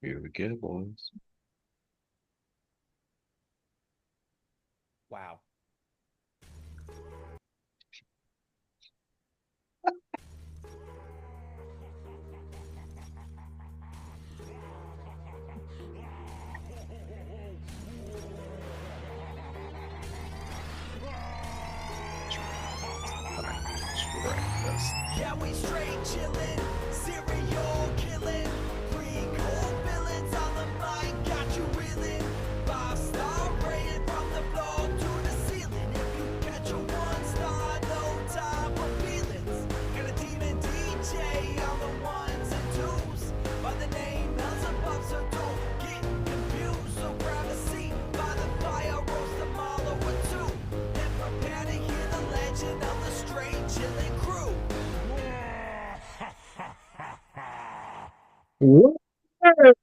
Here we go, boys. Wow. Yeah, we straight chillin', serial killin', free cold villains on the mic, got you reelin'. Five star rated from the floor to the ceiling. If you catch a one star, no time for feelings. Got a demon DJ on the ones and twos, by the name Beelzebub, so don't get confused. So grab a seat by the fire, roast them all over two, and prepare to hear the legend of the straight chillin' crew.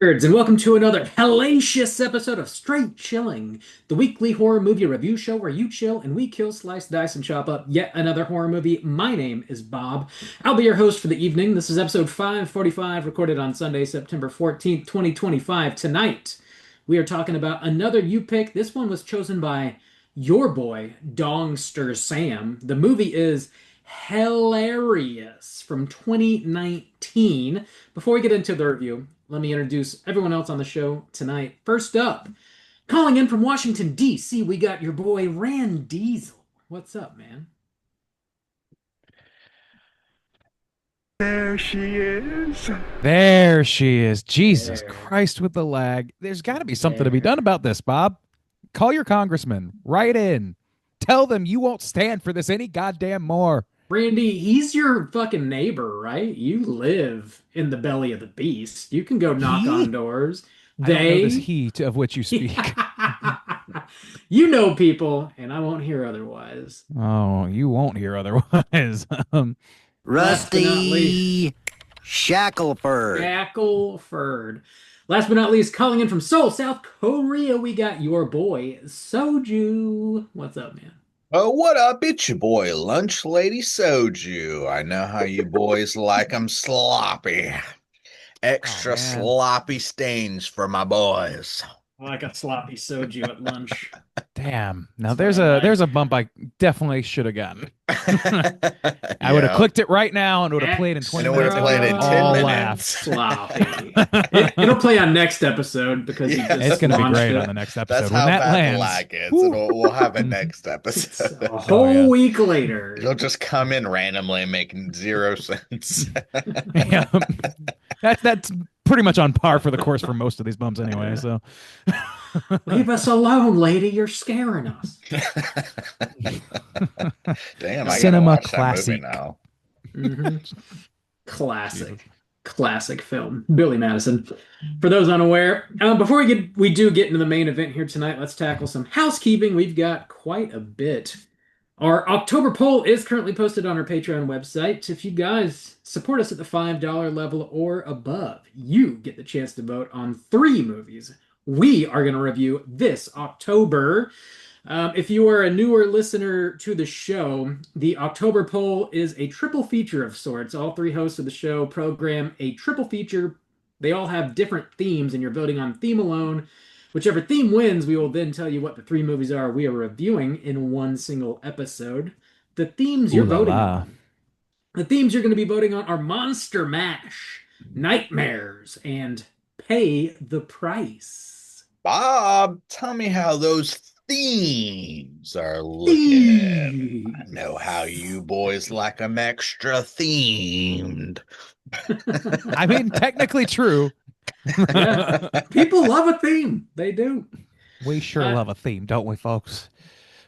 Words, and welcome to another hellacious episode of Straight Chilling, the weekly horror movie review show where you chill and we kill, slice, dice, and chop up yet another horror movie. My name is Bob. I'll be your host for the evening. This is episode 545, recorded on Sunday, September 14th, 2025. Tonight, we are talking about another you pick. This one was chosen by your boy, Dongster Sam. The movie is Hellarious from 2019. Before we get into the review, let me introduce everyone else on the show tonight. First up, calling in from Washington, D.C., we got your boy, Rand Diesel. What's up, man? There she is. There she is. Jesus There. Christ with the lag. There's got to be something to be done about this, Bob. Call your congressman. Write in. Tell them you won't stand for this any goddamn more. Randy, he's your fucking neighbor, right? You live in the belly of the beast. You can go knock on doors. I don't know this heat of which you speak. You know people, and I won't hear otherwise. Oh, you won't hear otherwise. Rusty Shackleford. Shackleford. Last but not least, calling in from Seoul, South Korea, we got your boy, Soju. What's up, man? Oh, what up? It's your boy, Lunch Lady Soju. I know how you boys like 'em sloppy. Extra Oh, man. sloppy stains for my boys. Like a sloppy soju at lunch. Damn. Now That's there's what I like. there's a bump I definitely should have gotten. I would have Yeah. clicked it right now and it would have played in 20 And it would have minutes. played in and 10 all minutes. laughed. Sloppy. It'll play on next episode because you Yeah. just It's going to be launched great it. on the next episode. That's when how that bad the lands. lag is. Whew. And we'll have a next It's episode. a whole yeah. week later. You'll just come in randomly and making zero sense. Yeah. That's pretty much on par for the course for most of these bumps anyway. So Leave us alone, lady. You're scaring us. Damn, I gotta Cinema watch that classic. movie now. Mhm. Classic. Classic film. Billy Madison. For those unaware, before we do get into the main event here tonight, let's tackle some housekeeping. We've got quite a bit. Our October poll is currently posted on our Patreon website. If you guys support us at the $5 level or above, you get the chance to vote on 3 movies we are going to review this October. If you are a newer listener to the show, the October poll is a triple feature of sorts. All 3 hosts of the show program a triple feature. They all have different themes, and you're voting on theme alone. Whichever theme wins, we will then tell you what the 3 movies are we are reviewing in one single episode. The themes you're Ooh la voting la. on. The themes you're going to be voting on are Monster Mash, Nightmares, and Pay the Price. Bob, tell me how those themes are looking. I know how you boys like 'em extra themed. I mean, technically true. Yeah. People love a theme. They do. We sure love a theme, don't we, folks?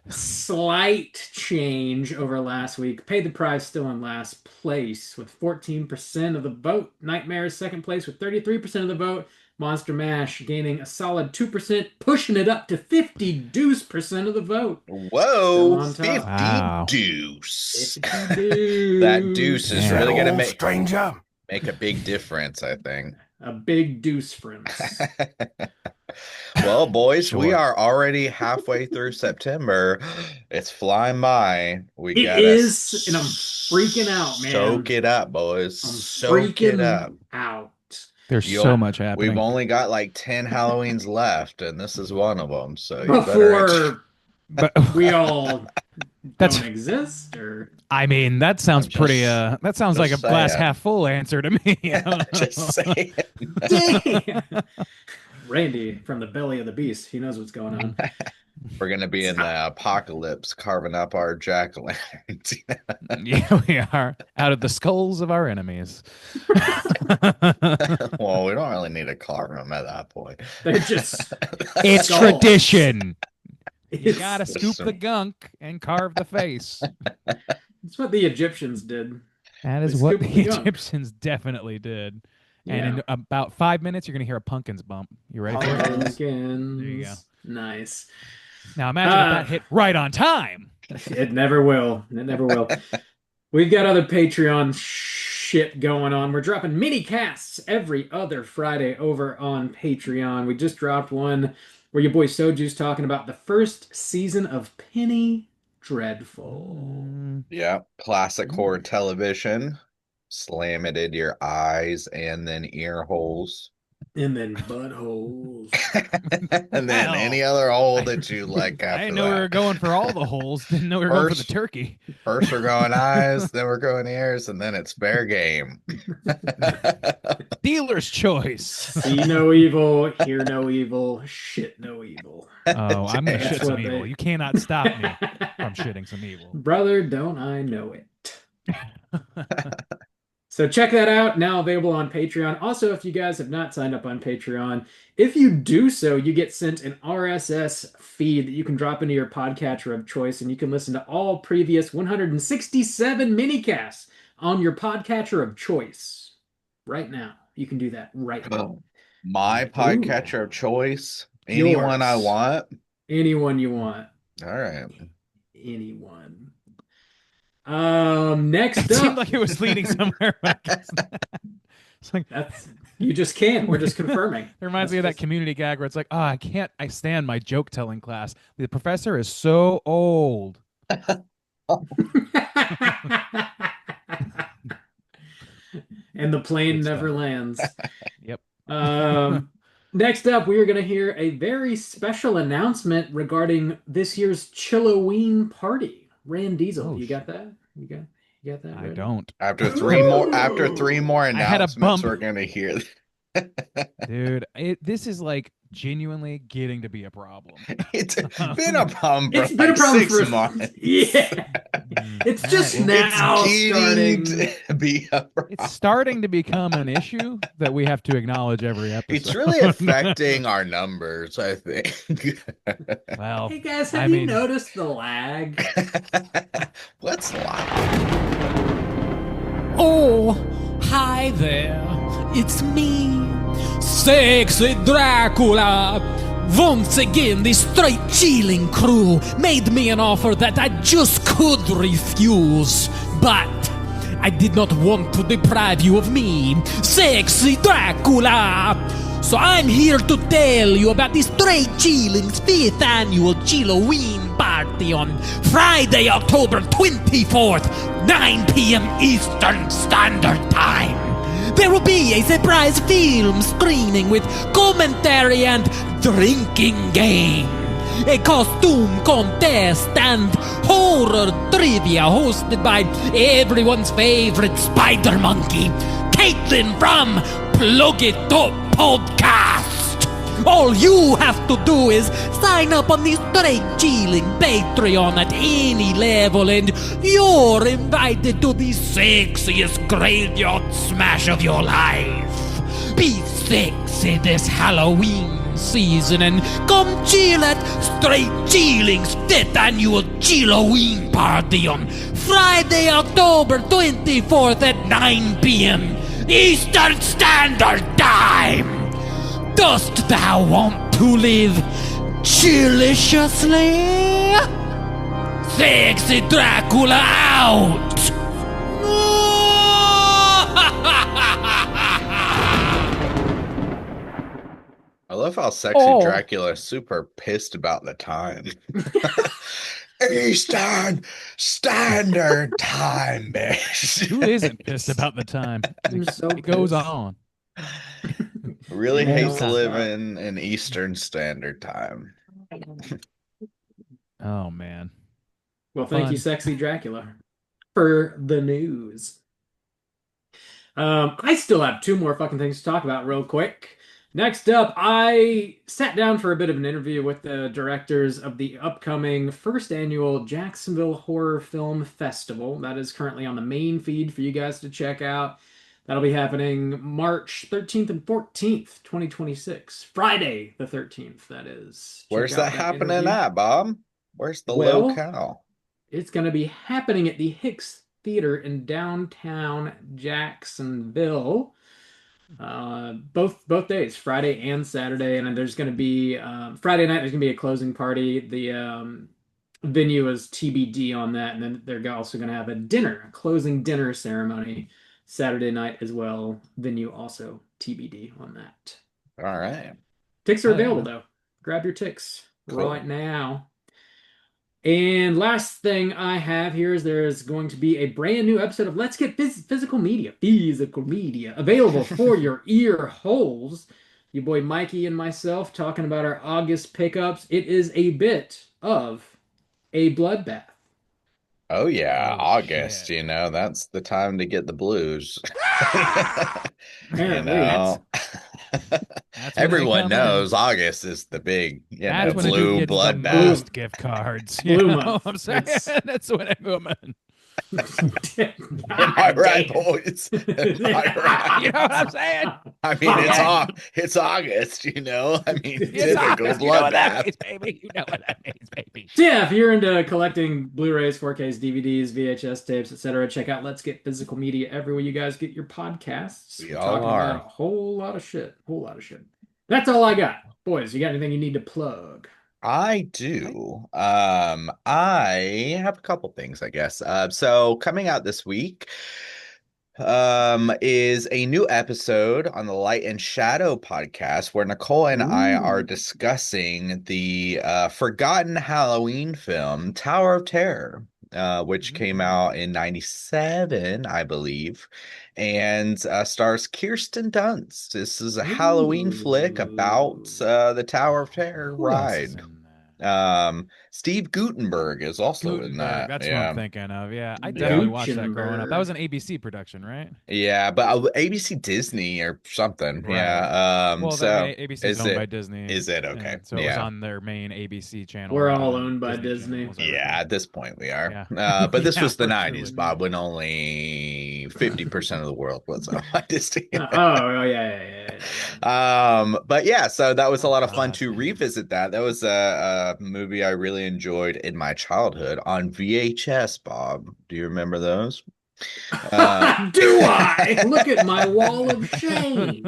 Slight change over last week. Pay the Price still in last place with 14% of the vote. Nightmares second place with 33% of the vote. Monster Mash gaining a solid 2%, pushing it up to 50% of the vote. Still Whoa, on top. 50 Wow. deuce. 50 deuce. That deuce is really gonna Old make stranger. a big difference, I think. A big deuce friends. Well, boys, we Sure. are already halfway through September. It's flying by. We It gotta is, and I'm freaking out, man. Soak it up, boys. I'm Soak it freaking up. out. There's You'll- so much happening. We've only got like 10 Halloweens left, and this is one of them. So you better. Before But we all That's- don't exist, or I mean, that sounds I'm just- pretty. That sounds like a just glass saying. half full answer to me. Just saying. Damn. Randy from the belly of the beast, he knows what's going on. We're gonna be in the apocalypse, carving up our jack-o'-lanterns. Yeah, we are out of the skulls of our enemies. Well, we don't really need to carve them at that point. They're just It's skulls. tradition. You It's, gotta scoop the gunk and carve the face. it's what the Egyptians did. That is They what scooped the the gunk. Egyptians definitely did. And Yeah. in about 5 minutes, you're gonna hear a pumpkins bump. You ready for it? Pumpkins. There you go. Nice. Now imagine if that hit right on time. It never will. It never will. We've got other Patreon shit going on. We're dropping mini casts every other Friday over on Patreon. We just dropped one where your boy Soju's talking about the first season of Penny Dreadful. Yeah, classic horror television. Slam it into your eyes and then ear holes. And then buttholes. And then Wow. any other hole that you like I after didn't know we were that. going for all the holes. Didn't know we were going for the First- turkey. First we're going eyes, then we're going ears, and then it's fair game. Dealer's choice. See no evil, hear no evil, shit no evil. Oh, I'm gonna That's shit some what evil. they- You cannot stop me from shitting some evil. Brother, don't I know it. So check that out, now available on Patreon. Also, if you guys have not signed up on Patreon, if you do so, you get sent an RSS feed that you can drop into your podcatcher of choice, and you can listen to all previous 167 minicasts on your podcatcher of choice right now. You can do that right now. My podcatcher of choice, anyone I Yours. want. Anyone you want. All right. Anyone. Next It seemed up. like it was leading somewhere. But I guess not. It's like That's you just can't. We're just confirming. it reminds me of that community gag where it's like, oh, I can't. I stand my joke telling class. The professor is so old. And the plane Good never stuff. lands. Yep. Next up, we are going to hear a very special announcement regarding this year's Chilloween party. Rand Diesel, Oh, you got that? You got that? I ready? don't, After three more had a announcements, bump. we're gonna hear. dude. This is like genuinely getting to be a problem. It's been a problem for It's been a like problem 6 for months. Yeah. It's just Well, now It's starting. getting to be a problem. It's starting to become an issue that we have to acknowledge every episode. It's really affecting our numbers, I think. Well, Hey guys, I have you mean- noticed the lag? What's live? Oh, hi there. It's me, Sexy Dracula. Once again, this straight chilling crew made me an offer that I just could refuse. But I did not want to deprive you of me, Sexy Dracula. So I'm here to tell you about the Straight Chilling's 5th annual Chilloween party on Friday, October 24th, 9 p.m. Eastern Standard Time. There will be a surprise film screening with commentary and drinking game, a costume contest, and horror trivia hosted by everyone's favorite spider monkey, Caitlin from Plug It Up Podcast. All you have to do is sign up on the Straight Chilling Patreon at any level, and you're invited to the sexiest graveyard smash of your life. Be sexy this Halloween season and come chill at Straight Chilling's 5th annual Chilloween party on Friday, October 24th at 9 p.m. Eastern Standard Time. Dost thou want to live chilliciously? Sexy Dracula out! I love how sexy Oh. Dracula is super pissed about the time. Eastern Standard Time, bitch. who isn't pissed about the time? I'm so It goes pissed. on. Really They hate don't to live stop. in Eastern Standard Time. Oh man. Well, thank you, Fun. Sexy Dracula, for the news. I still have two more fucking things to talk about real quick. Next up, I sat down for a bit of an interview with the directors of the upcoming first annual Jacksonville Horror Film Festival. That is currently on the main feed for you guys to check out. That'll be happening March 13th and 14th, 2026. Friday the 13th, that is. Check Where's that out that happening interview. at, Bob? Where's the Well, locale? it's going to be happening at the Hicks Theater in downtown Jacksonville. Both days, Friday and Saturday, and then there's going to be Friday night. There's going to be a closing party. The venue is TBD on that, and then they're also going to have a closing dinner ceremony Saturday night as well. Venue also TBD on that. All right. Tickets are Oh, yeah. available though. Grab your tickets Cool. right now. And last thing I have here is there's going to be a brand new episode of Let's Get Physical Media, available for your ear holes. Your boy Mikey and myself talking about our August pickups. It is a bit of a bloodbath. Oh yeah, Oh, August, shit. that's the time to get the blues. Apparently. That's when they Everyone come knows in. August is the big, That's when a dude blue gets the bloodbath. most gift cards. You Blue know month. what I'm saying? That's- That's when I come in. Am I right, boys? Am I right? You know what I'm saying? I mean, Yeah. it's August, I mean, It's typical August. You know what that bloodbath. means, baby. You know what that means, baby. So yeah, if you're into collecting Blu-rays, 4Ks, DVDs, VHS tapes, etc., check out Let's Get Physical Media everywhere you guys get your podcasts. We We're all talking are. about a whole lot of shit. Whole lot of shit. That's all I got. Boys, you got anything you need to plug? I do. I have a couple things, I guess. So coming out this week, is a new episode on the Light and Shadow podcast where Nicole and I are Ooh. discussing the forgotten Halloween film Tower of Terror, which came out in '97, I believe, and stars Kirsten Dunst. This is a Halloween flick about the Tower of Terror Who else is ride. in that? Steve Guttenberg is also in Gutenberg. that. That's what Yeah. I'm thinking of. Yeah, I Yeah. definitely watched that growing up. That Gutenberg. was an ABC production, right? Yeah, but ABC Disney or something. Right. Yeah. Well, So I mean, ABC is is owned it by Disney. is it okay? And so it was Yeah. on their main ABC channel. We're rather all than owned by Disney Disney. channels, everything. Yeah, at this point we are. Yeah. But this Yeah, was the we're 90s, truly- Bob, when only 50% of the world was owned by Disney. Oh, yeah. But yeah, so that was a Oh, lot of fun God. to revisit that. That was a movie I really enjoyed in my childhood on VHS, Bob. Do you remember those? Do I? Look at my wall of shame.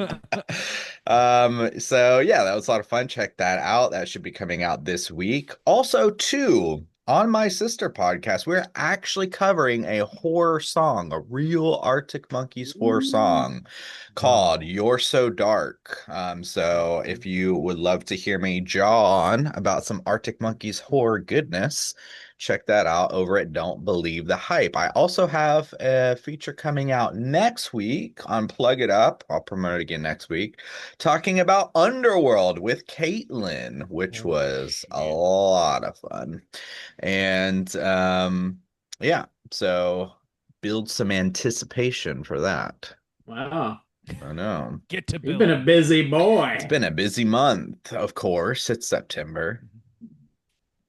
So yeah, that was a lot of fun. Check that out. That should be coming out this week. Also, too, on my sister podcast, we're actually covering a horror song, a real Arctic Monkeys horror song called You're So Dark. So if you would love to hear me jaw on about some Arctic Monkeys horror goodness, check that out over at Don't Believe the Hype. I also have a feature coming out next week on Plug It Up. I'll promote it again next week, talking about Underworld with Caitlin, which Holy was a shit. lot of fun. And yeah, so build some anticipation for that. Wow. I know. Get to You've Bill. been a busy boy. It's been a busy month, of course. It's September.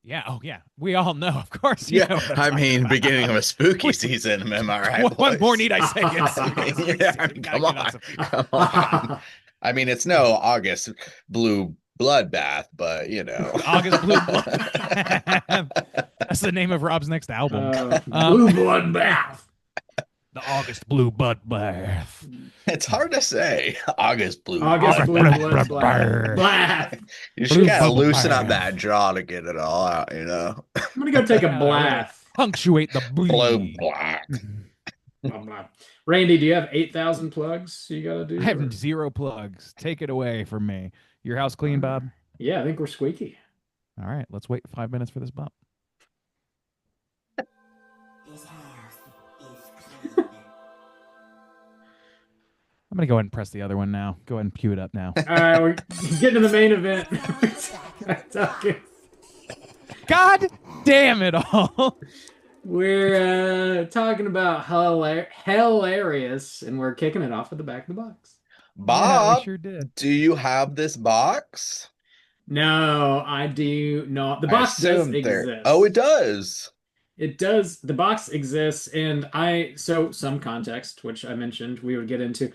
Yeah. Oh, yeah. We all know, of course. You know what I'm I talking mean, about. beginning of a spooky season, am I right? What more boys? need I say? Yeah, I mean, come on. Come on. I mean, it's no August blue bloodbath, but August Blue Blood. That's the name of Rob's next album. Blue bloodbath. The August Blue Bloodbath. It's hard to say. August blue. August blue Bloodbath. bloodbath. You just Blue gotta bloodbath. loosen up that jaw to get it all out, I'm gonna go take a bath. Punctuate the Blow breathe. black. Randy, do you have 8,000 plugs you gotta do? I have or- 0 plugs. Take it away from me. Your house clean, Bob? Yeah, I think we're squeaky. All right, let's wait 5 minutes for this bump. This house is clean. gonna go ahead and press the other one now. Go ahead and cue it up now. All right, we're getting to the main event. Talking- God damn it all! We're talking about Hellarious, and we're kicking it off at the back of the box. Yeah, Bob, we sure did. do you have this box? No, I do not. The I box does assumed there. exist. Oh, it does. It does. The box exists, and so some context, which I mentioned we would get into.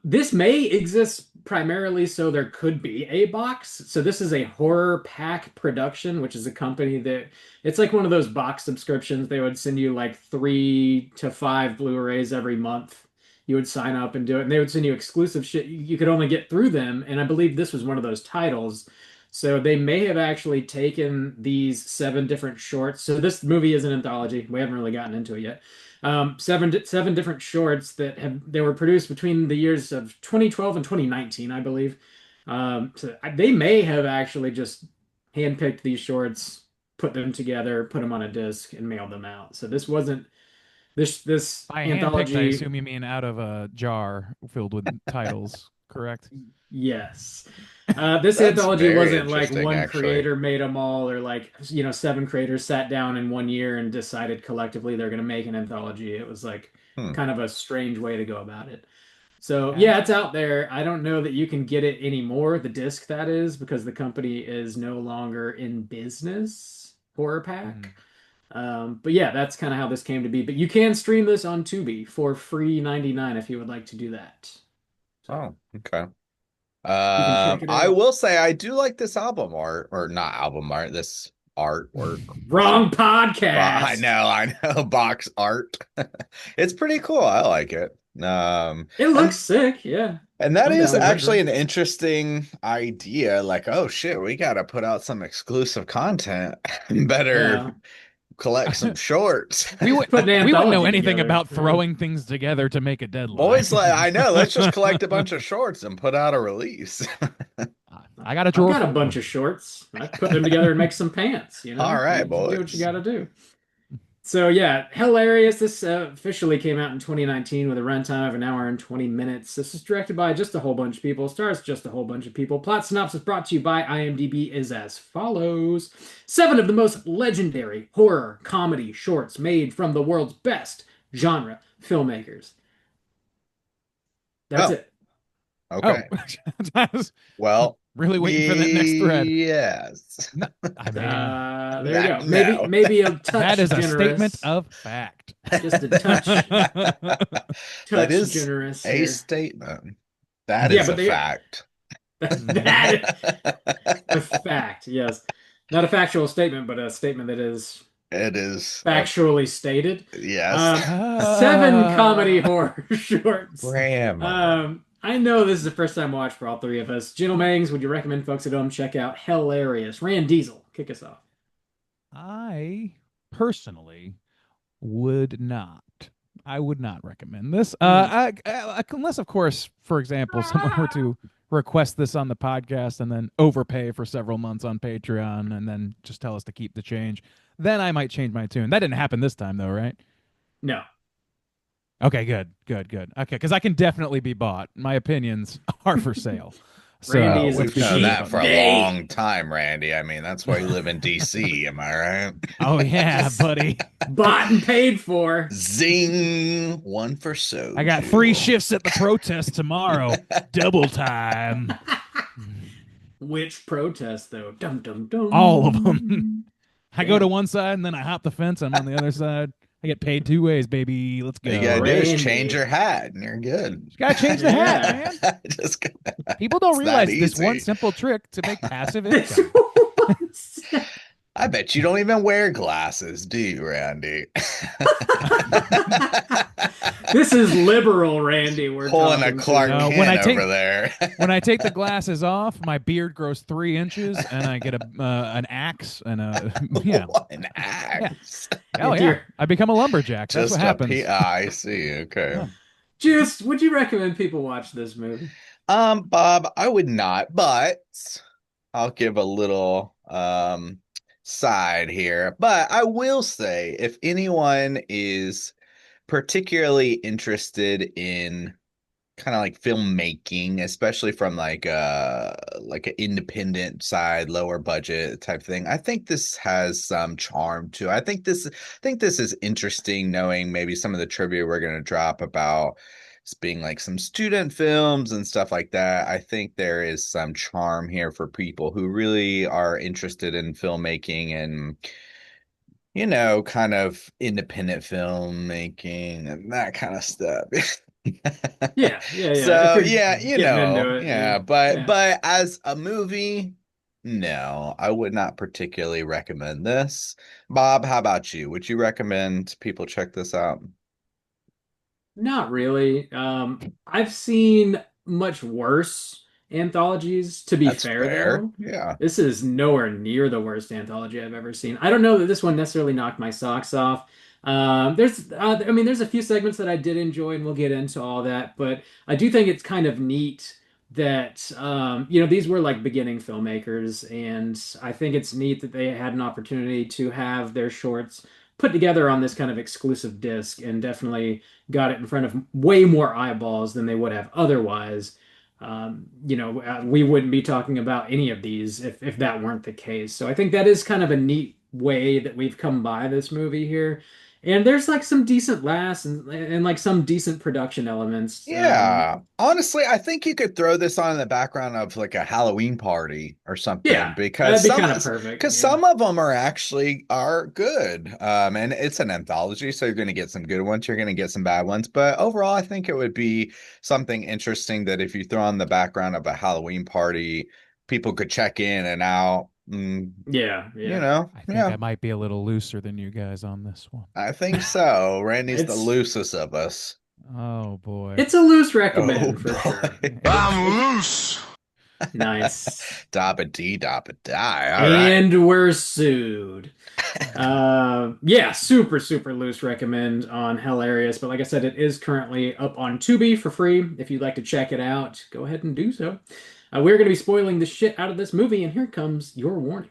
This may exist primarily so there could be a box. So this is a Horror Pack production, which is a company that it's like one of those box subscriptions. They would send you like 3 to 5 Blu-rays every month. You would sign up and do it, and they would send you exclusive shit you could only get through them. And I believe this was one of those titles. So they may have actually taken these 7 different shorts. So this movie is an anthology. We haven't really gotten into it yet. Seven different shorts they were produced between the years of 2012 and 2019, I believe. So they may have actually just handpicked these shorts, put them together, put them on a disc, and mailed them out. So this wasn't this By anthology. handpicked, I assume you mean out of a jar filled with titles, correct? Yes. This That's anthology very wasn't like interesting, one actually. creator made them all, or like 7 creators sat down in one year and decided collectively they're going to make an anthology. It was like kind of a strange way to go about it. So yeah, it's out there. I don't know that you can get it anymore, the disc that is, because the company is no longer in business, Horror Pack. But yeah, that's kind of how this came to be. But you can stream this on Tubi for free 99 if you would like to do that. Oh, okay. You can check it I out. will say I do like this album art, or not album art, this artwork. Wrong podcast. I know, box art. It's pretty cool. I like it. It looks sick, yeah. And that I'm is down with actually it. an interesting idea. Like, oh shit, we got to put out some exclusive content. Better Yeah. collect some shorts. We would Put an we wouldn't know anthology anything together. about throwing things together to make a deadline. Boys, like, I know. Let's just collect a bunch of shorts and put out a release. I got a I've drawer. got a bunch of shorts. I put them together and make some pants, All right, You do what boys. you got to do. So yeah, Hellarious. This officially came out in 2019 with a runtime of 1 hour and 20 minutes. This is directed by just a whole bunch of people. Stars just a whole bunch of people. Plot synopsis brought to you by IMDb is as follows: 7 of the most legendary horror comedy shorts made from the world's best genre filmmakers. That's Oh. it. Okay. Oh. Well, Really waiting for that next thread. Yes. I mean, There you go. No. Maybe a touch that is a generous. statement of fact. Just a touch That is generous a here. statement. That Yeah, is but a they- fact. That is a fact, yes. Not a factual statement, but a statement that is It is. factually stated. Yes. 7 comedy horror shorts. Grandma. I know this is the first time watch for all 3 of us. Gentlemen, would you recommend folks at home check out Hellarious? Rand Diesel, kick us off. I personally would not. I would not recommend this. Unless, of course, for example, someone were to request this on the podcast and then overpay for several months on Patreon and then just tell us to keep the change. Then I might change my tune. That didn't happen this time, though, right? No. Okay, good. Okay, because I can definitely be bought. My opinions are for sale. So Randy is We've a cheap known that for a date. long time, Randy. I mean, that's why you live in DC, am I right? Oh yeah, buddy. Bought and paid for. Zing! One for so. I got 3 shifts at the protest tomorrow. Double time. Which protest, though? Dum dum dum. All of them. I go Yeah. to one side and then I hop the fence. I'm on the other side. I get paid 2 ways, baby. Let's go. All you gotta do Randy. is change your hat, and you're good. Gotta change the hat, man. Just People don't It's realize that this one easy. simple trick to make passive This income. one- I bet you don't even wear glasses, do you, Randy? This is liberal, Randy. We're Pulling a talking to. Clark No, Kent when I take- over there. When I take the glasses off, my beard grows 3 inches, and I get an axe and a An axe. Hell If yeah! you're- I become a lumberjack. That's what happens. I see. Okay. Juice, would you recommend people watch this movie? Bob, I would not, but I'll give a little side here. But I will say, if anyone is particularly interested in kind of like filmmaking, especially from like an independent side, lower budget type thing. I think this has some charm too. I think this is interesting, knowing maybe some of the trivia we're gonna drop about this being like some student films and stuff like that. I think there is some charm here for people who really are interested in filmmaking and kind of independent filmmaking and that kind of stuff. Yeah, yeah, yeah. If So you're yeah, getting into it, yeah, yeah, but yeah. but as a movie, no, I would not particularly recommend this. Bob, how about you? Would you recommend people check this out? Not really. I've seen much worse anthologies, to be That's fair, fair. though. Yeah. This is nowhere near the worst anthology I've ever seen. I don't know that this one necessarily knocked my socks off. I mean, there's a few segments that I did enjoy, and we'll get into all that, but I do think it's kind of neat that, these were like beginning filmmakers, and I think it's neat that they had an opportunity to have their shorts put together on this kind of exclusive disc and definitely got it in front of way more eyeballs than they would have otherwise. We wouldn't be talking about any of these if that weren't the case. So I think that is kind of a neat way that we've come by this movie here. And there's like some decent laughs and like some decent production elements. Yeah, honestly, I think you could throw this on in the background of like a Halloween party or something Yeah, that'd be kind of perfect. because Yeah. some of them are good. And it's an anthology, so you're going to get some good ones, you're going to get some bad ones, but overall, I think it would be something interesting that if you throw on the background of a Halloween party, people could check in and out. Yeah, yeah. I think Yeah, I might be a little looser than you guys on this one. I think so. Randy's the It's loosest of us. Oh boy. it's a loose Oh recommend for sure. boy. It's nice. Dabba dee dabba die. All right. And we're sued. Yeah, super, super loose recommend on Hellarious. But like I said, it is currently up on Tubi for free. If you'd like to check it out, go ahead and do so. We're going to be spoiling the shit out of this movie, and here comes your warning.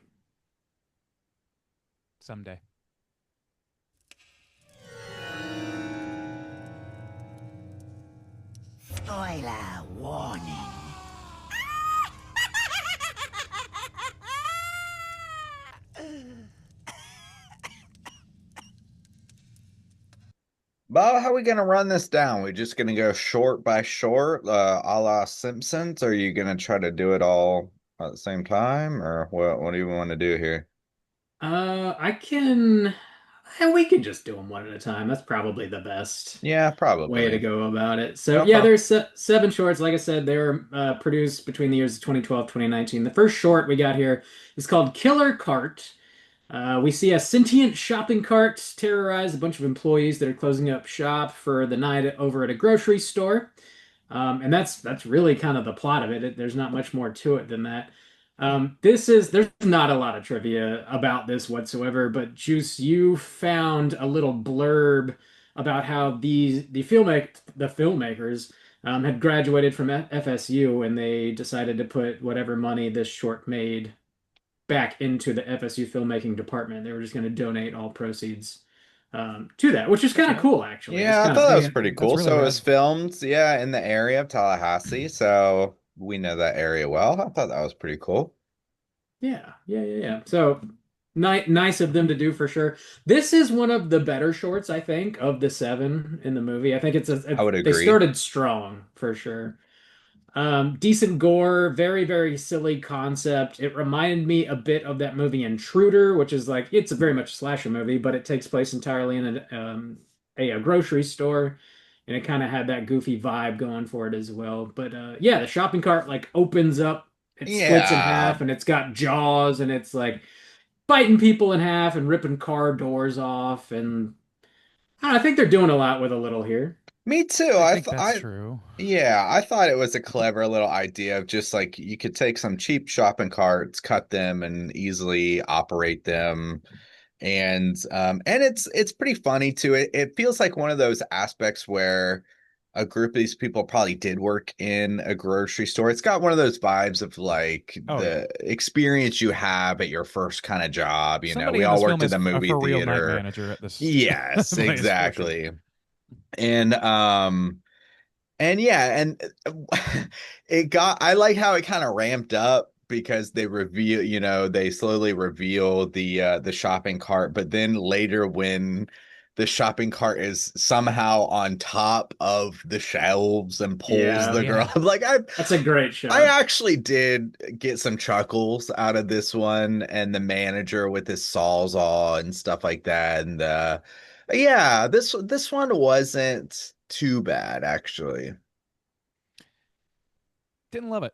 Someday. Spoiler warning. Bob, how are we gonna run this down? We just gonna go short by short, a la Simpsons? Or are you gonna try to do it all at the same time, or what do you want to do here? I can. We can just do them one at a time. That's probably the best Yeah, way to probably. go about it. So yeah, Okay. there's seven shorts. Like I said, they were produced between the years of 2012, 2019. The first short we got here is called Killer Cart. We see a sentient shopping cart terrorize a bunch of employees that are closing up shop for the night over at a grocery store. And that's really kind of the plot of it. There's not much more to it than that. There's not a lot of trivia about this whatsoever, but Juice, you found a little blurb about how the filmmakers had graduated from FSU and they decided to put whatever money this short made back into the FSU filmmaking department. They were just going to donate all proceeds to that, which is kind of cool, actually. It's Yeah, I kind thought of that was pretty That's cool. really So it was rad. filmed, yeah, in the area of Tallahassee, so we know that area well. I thought that was pretty cool. yeah, yeah, yeah, yeah. So nice of them to do for sure. This is one of the better shorts, I think, of the seven in the movie. I think I would they agree. started strong for sure. Decent gore, very, very silly concept. It reminded me a bit of that movie Intruder, which is like it's a very much slasher movie, but it takes place entirely in a grocery store, and it kind of had that goofy vibe going for it as well. But yeah, the shopping cart like opens up, it splits in Yeah, half, and it's got jaws, and it's like biting people in half and ripping car doors off, and I think they're doing a lot with a little here. me too. I I think th that's I true. Yeah, I thought it was a clever little idea of just like you could take some cheap shopping carts, cut them, and easily operate them. And it's pretty funny too. It feels like one of those aspects where a group of these people probably did work in a grocery store. It's got one of those vibes of like Oh yeah. the experience you have at your first kind of job. We Somebody in all this worked film in is the a movie for real night theater. manager at this Yes, place for sure. exactly. And And yeah, and I like how it kind of ramped up because they reveal, they slowly reveal the shopping cart, but then later when the shopping cart is somehow on top of the shelves and pulls Yeah, the girl, Yeah. like that's a great I shot. actually did get some chuckles out of this one, and the manager with his sawzall and stuff like that. And yeah, this one wasn't too bad actually. Didn't love it.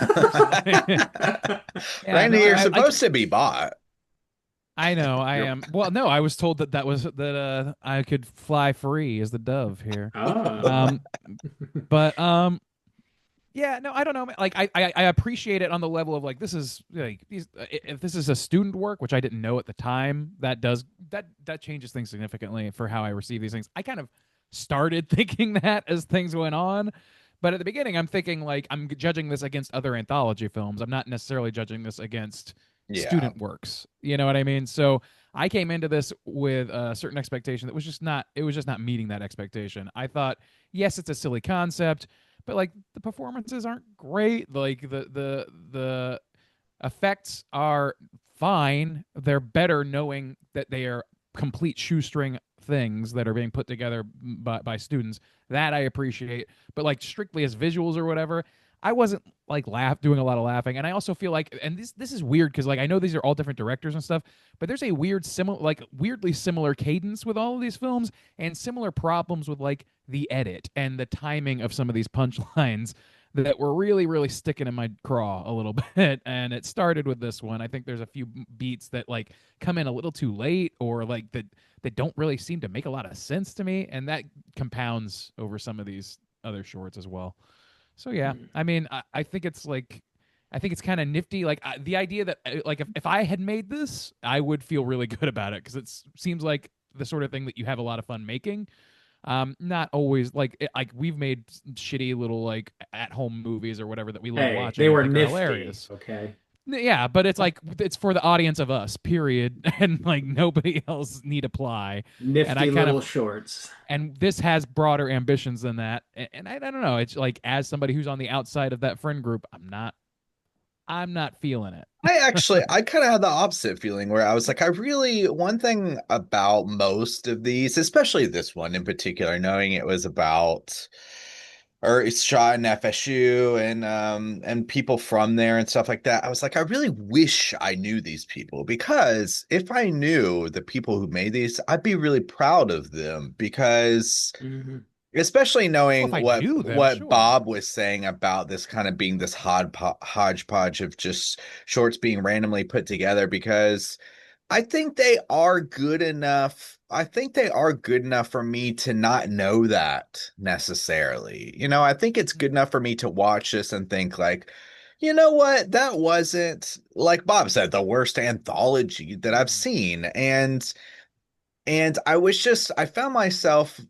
Personally. Yeah, no, Randy, you're supposed to be bought. I know I You're am. Well, no, I was told that was that I could fly free as the dove here. Ah. Um, but yeah, no, I don't know. Like I appreciate it on the level of like this is like if this is a student work, which I didn't know at the time, that changes things significantly for how I receive these things. I kind of started thinking that as things went on, but at the beginning, I'm thinking like I'm judging this against other anthology films. I'm not necessarily judging this against yeah. student works. You know what I mean? So I came into this with a certain expectation that was just not. It was just not meeting that expectation. I thought, yes, it's a silly concept, but like the performances aren't great. Like the effects are fine. They're better knowing that they are complete shoestring things that are being put together by students. That I appreciate. But like strictly as visuals or whatever, I wasn't like doing a lot of laughing. And I also feel like, and this is weird because like I know these are all different directors and stuff, but there's a weirdly similar cadence with all of these films and similar problems with like the edit and the timing of some of these punchlines that were really, really sticking in my craw a little bit. And it started with this one. I think there's a few beats that like come in a little too late or like that don't really seem to make a lot of sense to me. And that compounds over some of these other shorts as well. So yeah, I mean, I think it's like, I think it's kind of nifty. Like the idea that like if I had made this, I would feel really good about it because it seems like the sort of thing that you have a lot of fun making. Not always like like we've made shitty little like at home movies or whatever that we love Hey, watching they and were think are nifty. hilarious. Okay. Yeah, but it's like it's for the audience of us, period, and like nobody else need apply. And I Nifty kind little of shorts. and this has broader ambitions than that. And I don't know. It's like as somebody who's on the outside of that friend group, I'm not feeling it. I kind of had the opposite feeling where I was like, one thing about most of these, especially this one in particular, knowing it was about, or it's shot in FSU and people from there and stuff like that. I was like, I really wish I knew these people because if I knew the people who made these, I'd be really proud of them because Hmm. especially Well, knowing if I what knew them, what sure. Bob was saying about this kind of being this hodgepodge of just shorts being randomly put together because I think they are good enough. I think they are good enough for me to not know that necessarily. I think it's good enough for me to watch this and think like, you know what? That wasn't, like Bob said, the worst anthology that I've seen. And I found myself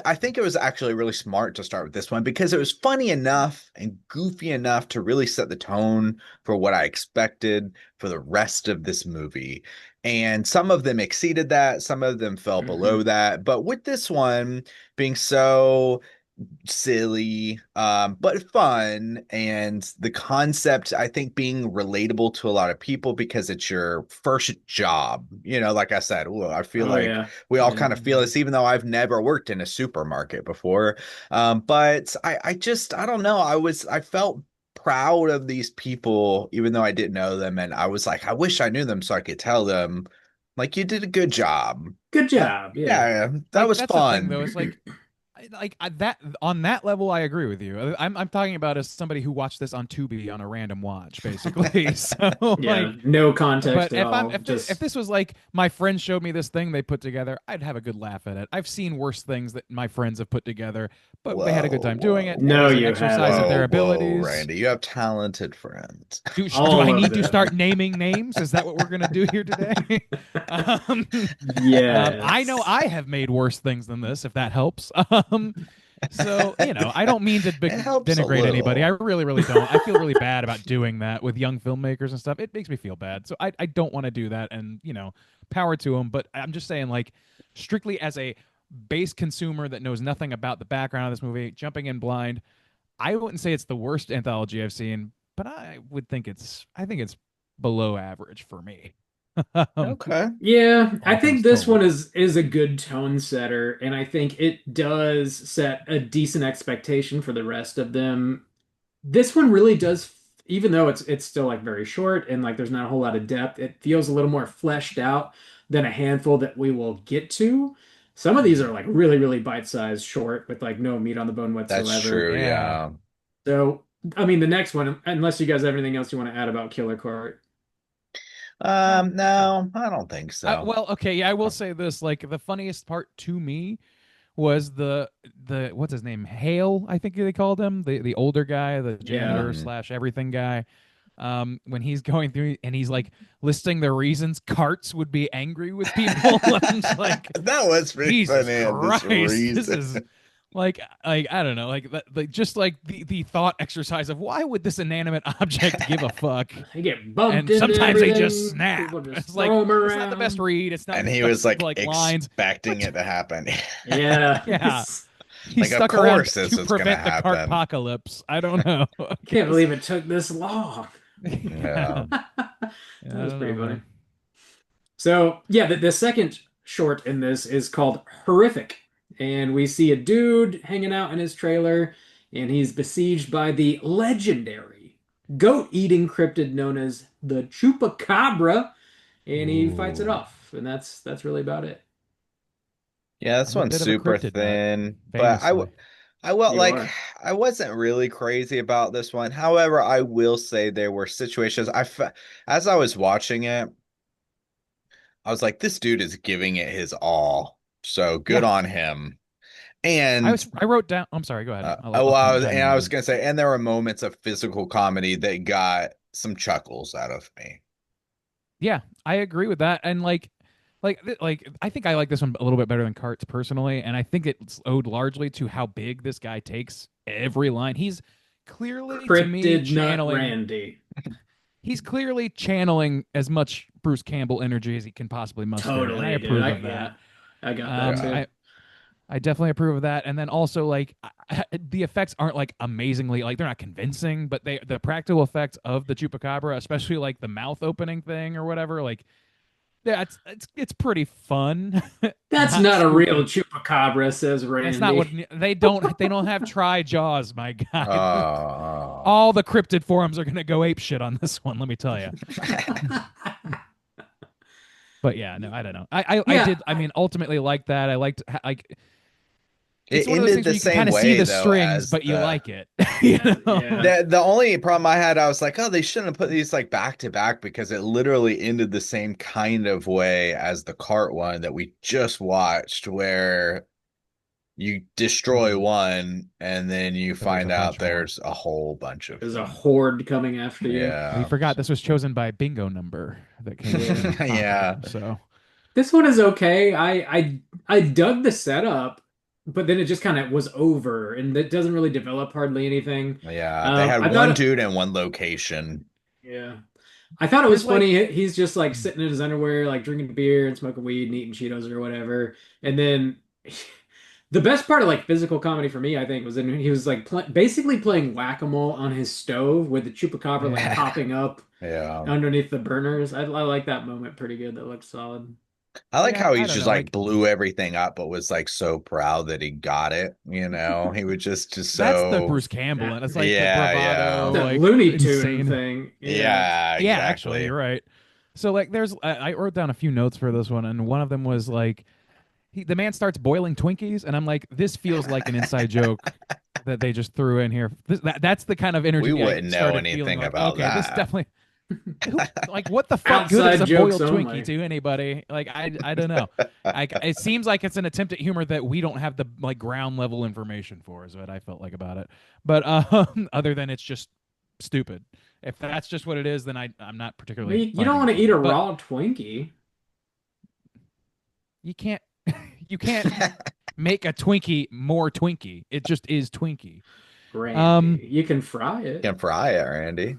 I think it was actually really smart to start with this one because it was funny enough and goofy enough to really set the tone for what I expected for the rest of this movie. And some of them exceeded that, some of them fell below Hmm. that. But with this one being so silly but fun, and the concept I think being relatable to a lot of people because it's your first job, like I said. Ooh, I feel Oh like yeah. we all Yeah. kind of feel this even though I've never worked in a supermarket before. But I don't know, I felt proud of these people even though I didn't know them, and I was like, I wish I knew them so I could tell them like you did a good job. Good uh, job. Yeah. yeah, that Like was that's the thing though. fun. It's like that on that level I agree with you. I'm talking about as somebody who watched this on Tubi on a random watch basically. So Yeah. like No but context at if I'm all. if Just this was like my friend showed me this thing they put together, I'd have a good laugh at it. I've seen worse things that my friends have put together, but they had a good Whoa, time doing it. whoa, It no, was an you exercise in their whoa, haven't. whoa, abilities. Randy, you have talented friends. Do I All of need to start them. naming names? Is that what we're gonna do here today? um, I know Yes. I have made worse things than this, if that helps. So I don't mean to It helps a denigrate anybody. I little. really, really don't. I feel really bad about doing that with young filmmakers and stuff. It makes me feel bad. So I don't want to do that. And power to them. But I'm just saying, like, strictly as a base consumer that knows nothing about the background of this movie, jumping in blind, I wouldn't say it's the worst anthology I've seen, but I think it's below average for me. Okay. Yeah, I All things think this told. one is a good tone setter, and I think it does set a decent expectation for the rest of them. This one really does, even though it's still like very short and like there's not a whole lot of depth, it feels a little more fleshed out than a handful that we will get to. Some of these are like really, really bite-sized short with like no meat on the bone That's whatsoever. true. Yeah. Yeah. So, I mean, the next one, unless you guys have anything else you want to add about Killer Cart. No, I don't think so. Well, okay, yeah, I will say this. Like the funniest part to me was the what's his name, Hale, I think they called him, the older guy, the Yeah. janitor slash everything guy. When he's going through and he's like listing the reasons carts would be angry with people. I'm just like, That was pretty Jesus funny. And this Christ, this reason. is like I don't know, like that, like just like the thought exercise of why would this inanimate object give a fuck? They get bumped And into sometimes they just everything. snap. People just It's like throw them it's not the best around. read. It's not And the he was best like lines. expecting But it to happen. Yeah. yeah, he's Like, of stuck around course this to is gonna prevent the cart happen. apocalypse. I don't know. Can't believe it took this long. Yeah. That I was don't pretty know, funny. man. So, yeah, the second short in this is called Horrific. And we see a dude hanging out in his trailer, and he's besieged by the legendary goat-eating cryptid known as the Chupacabra, and he fights it Ooh. off. And that's really about it. Yeah, this I'm a one's bit of a super cryptid nut, thin, but famously. I will You like are. I wasn't really crazy about this one. However, I will say there were situations as I was watching it, I was like, this dude is giving it his all. So good Yeah, on him. And I wrote down. I'm sorry. Go ahead. oh, I'll chime in I was then. gonna say, and there were moments of physical comedy that got some chuckles out of me. Yeah, I agree with that. And like I think I like this one a little bit better than Carts personally, and I think it's owed largely to how big this guy takes every line. He's clearly to me Cryptid Nut channeling. Randy. He's clearly channeling as much Bruce Campbell energy as he can possibly muster, and I Totally, dude. approve of Yeah, that. I got that Um, Yeah. too. I definitely approve of that. And then also like the effects aren't like amazingly like they're not convincing, but the practical effects of the chupacabra, especially like the mouth opening thing or whatever, like yeah, it's pretty fun. That's Not not a real stupid. chupacabra, says That's not what Randy. they don't have tri jaws, my guy. Oh. All the cryptid forums are gonna go ape shit on this one, let me tell you. But yeah, no, I don't know. I Yeah, did. I mean, ultimately like that. I liked like it's It one of those ended things where the you can same kind of see way the though strings, as but you the like it. You know? yeah. the only problem I had, I was like, oh, they shouldn't have put these like back to back because it literally ended the same kind of way as the cart one that we just watched, where you destroy Mhm. one and then you But there's a find out bunch more. there's a whole bunch of There's a them. horde coming after you. We Yeah. forgot this was chosen by bingo number that came up Yeah. in Hopper. Yeah. So This one is okay. I dug the setup, but then it just kind of was over, and it doesn't really develop hardly anything. Yeah. They had I thought one it, dude in one location. yeah. I thought it was there's like funny. He's just like sitting in his underwear, like drinking beer and smoking weed and eating Cheetos or whatever. And then the best part of like physical comedy for me, I think, was when he was like basically playing whack-a-mole on his stove with the chupacabra like yeah. popping up Yeah. underneath the burners. I like that moment pretty good. That looked solid. I like Yeah, how he I don't just know. like Like blew everything up, but was like so proud that he got it. He was just that's the so Bruce Campbell, and it's like the yeah, bravado, yeah. The like Looney Tune insane. thing. Yeah. Yeah, Yeah, actually, exactly. you're right. So like, there's I wrote down a few notes for this one, and one of them was like the man starts boiling Twinkies, and I'm like, this feels like an inside joke that they just threw in here. That's the kind of We energy I wouldn't know started feeling anything like, about okay, this that. definitely like what the fuck good is Outside a jokes boiled Twinkie only. to anybody? Like I don't know. It seems like it's an attempt at humor that we don't have the like ground level information for, is what I felt like about it. But other than it's just stupid. If that's just what it is, then I'm not Well, particularly you don't finding want it to eat a funny. But raw Twinkie. you can't you can't make a Twinkie more Twinkie. It just is Twinkie. Um, Randy. You can fry it. Can fry it, Randy.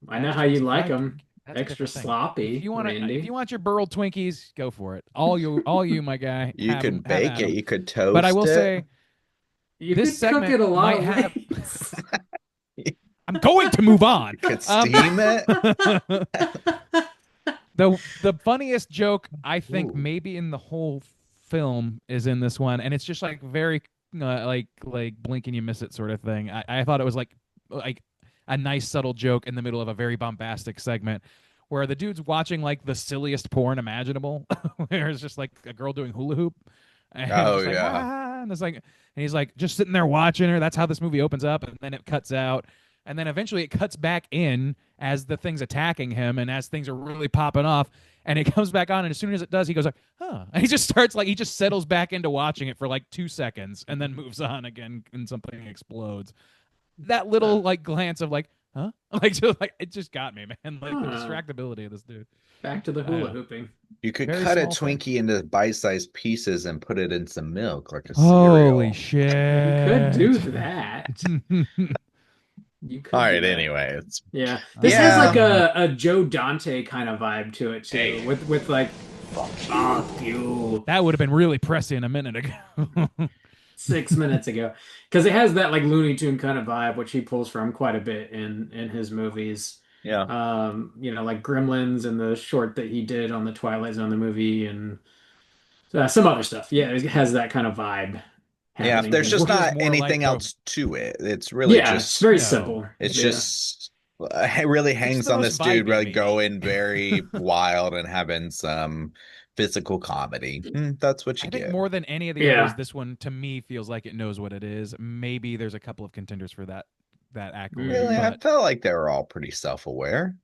I know that's how you just like fried. them. That's a extra different thing. sloppy, If Randy. you want your burled Twinkies, go for it. All you, my guy, You could have bake at it, 'em. you could But I toast will it. say You this could cook it segment a lot might of have. ways. I'm going to move on. You could steam it. The funniest joke I think Ooh. maybe in the whole film is in this one, and it's just like very like blink and you miss it sort of thing. I thought it was like a nice subtle joke in the middle of a very bombastic segment where the dude's watching like the silliest porn imaginable, where it's just like a girl doing hula hoop, and it's Oh just like yeah. and it's like, and he's like just sitting there watching her. That's how this movie opens up, and then it cuts out. And then eventually it cuts back in as the thing's attacking him and as things are really popping off. And it comes back on. And as soon as it does, he goes like, huh. And he just starts like, he just settles back into watching it for like 2 seconds and then moves on again and something explodes. That little like glance of like, huh? Like it just got me, man. Like the Huh. distractibility of this dude. Back to the I hula know. hooping. You could Very cut a small thing. Twinkie into bite-sized pieces and put it in some milk like a Holy cereal. You could do shit. that. You All could do right, that. anyway, it's Yeah. This has Yeah. like a Joe Dante kind of vibe to it too. Hey. With like fuck you That would have been really prescient a minute ago. 6 minutes ago. Because it has that like Looney Tune kind of vibe, which he pulls from quite a bit in his movies. yeah. Like Gremlins and the short that he did on the Twilight Zone the movie and some other stuff. Yeah, it has that kind of vibe Yeah, happening there's here. just Feels not more like anything the else to it. It's really Yeah, it's very No. simple. it's Yeah. just it really hangs the on most this dude vibey, really maybe. going very wild and having some physical comedy. That's what you I think get. more than any of the Yeah. others, this one to me feels like it knows what it is. Maybe there's a couple of contenders for that accolade. Really, I But felt like they were all pretty self-aware.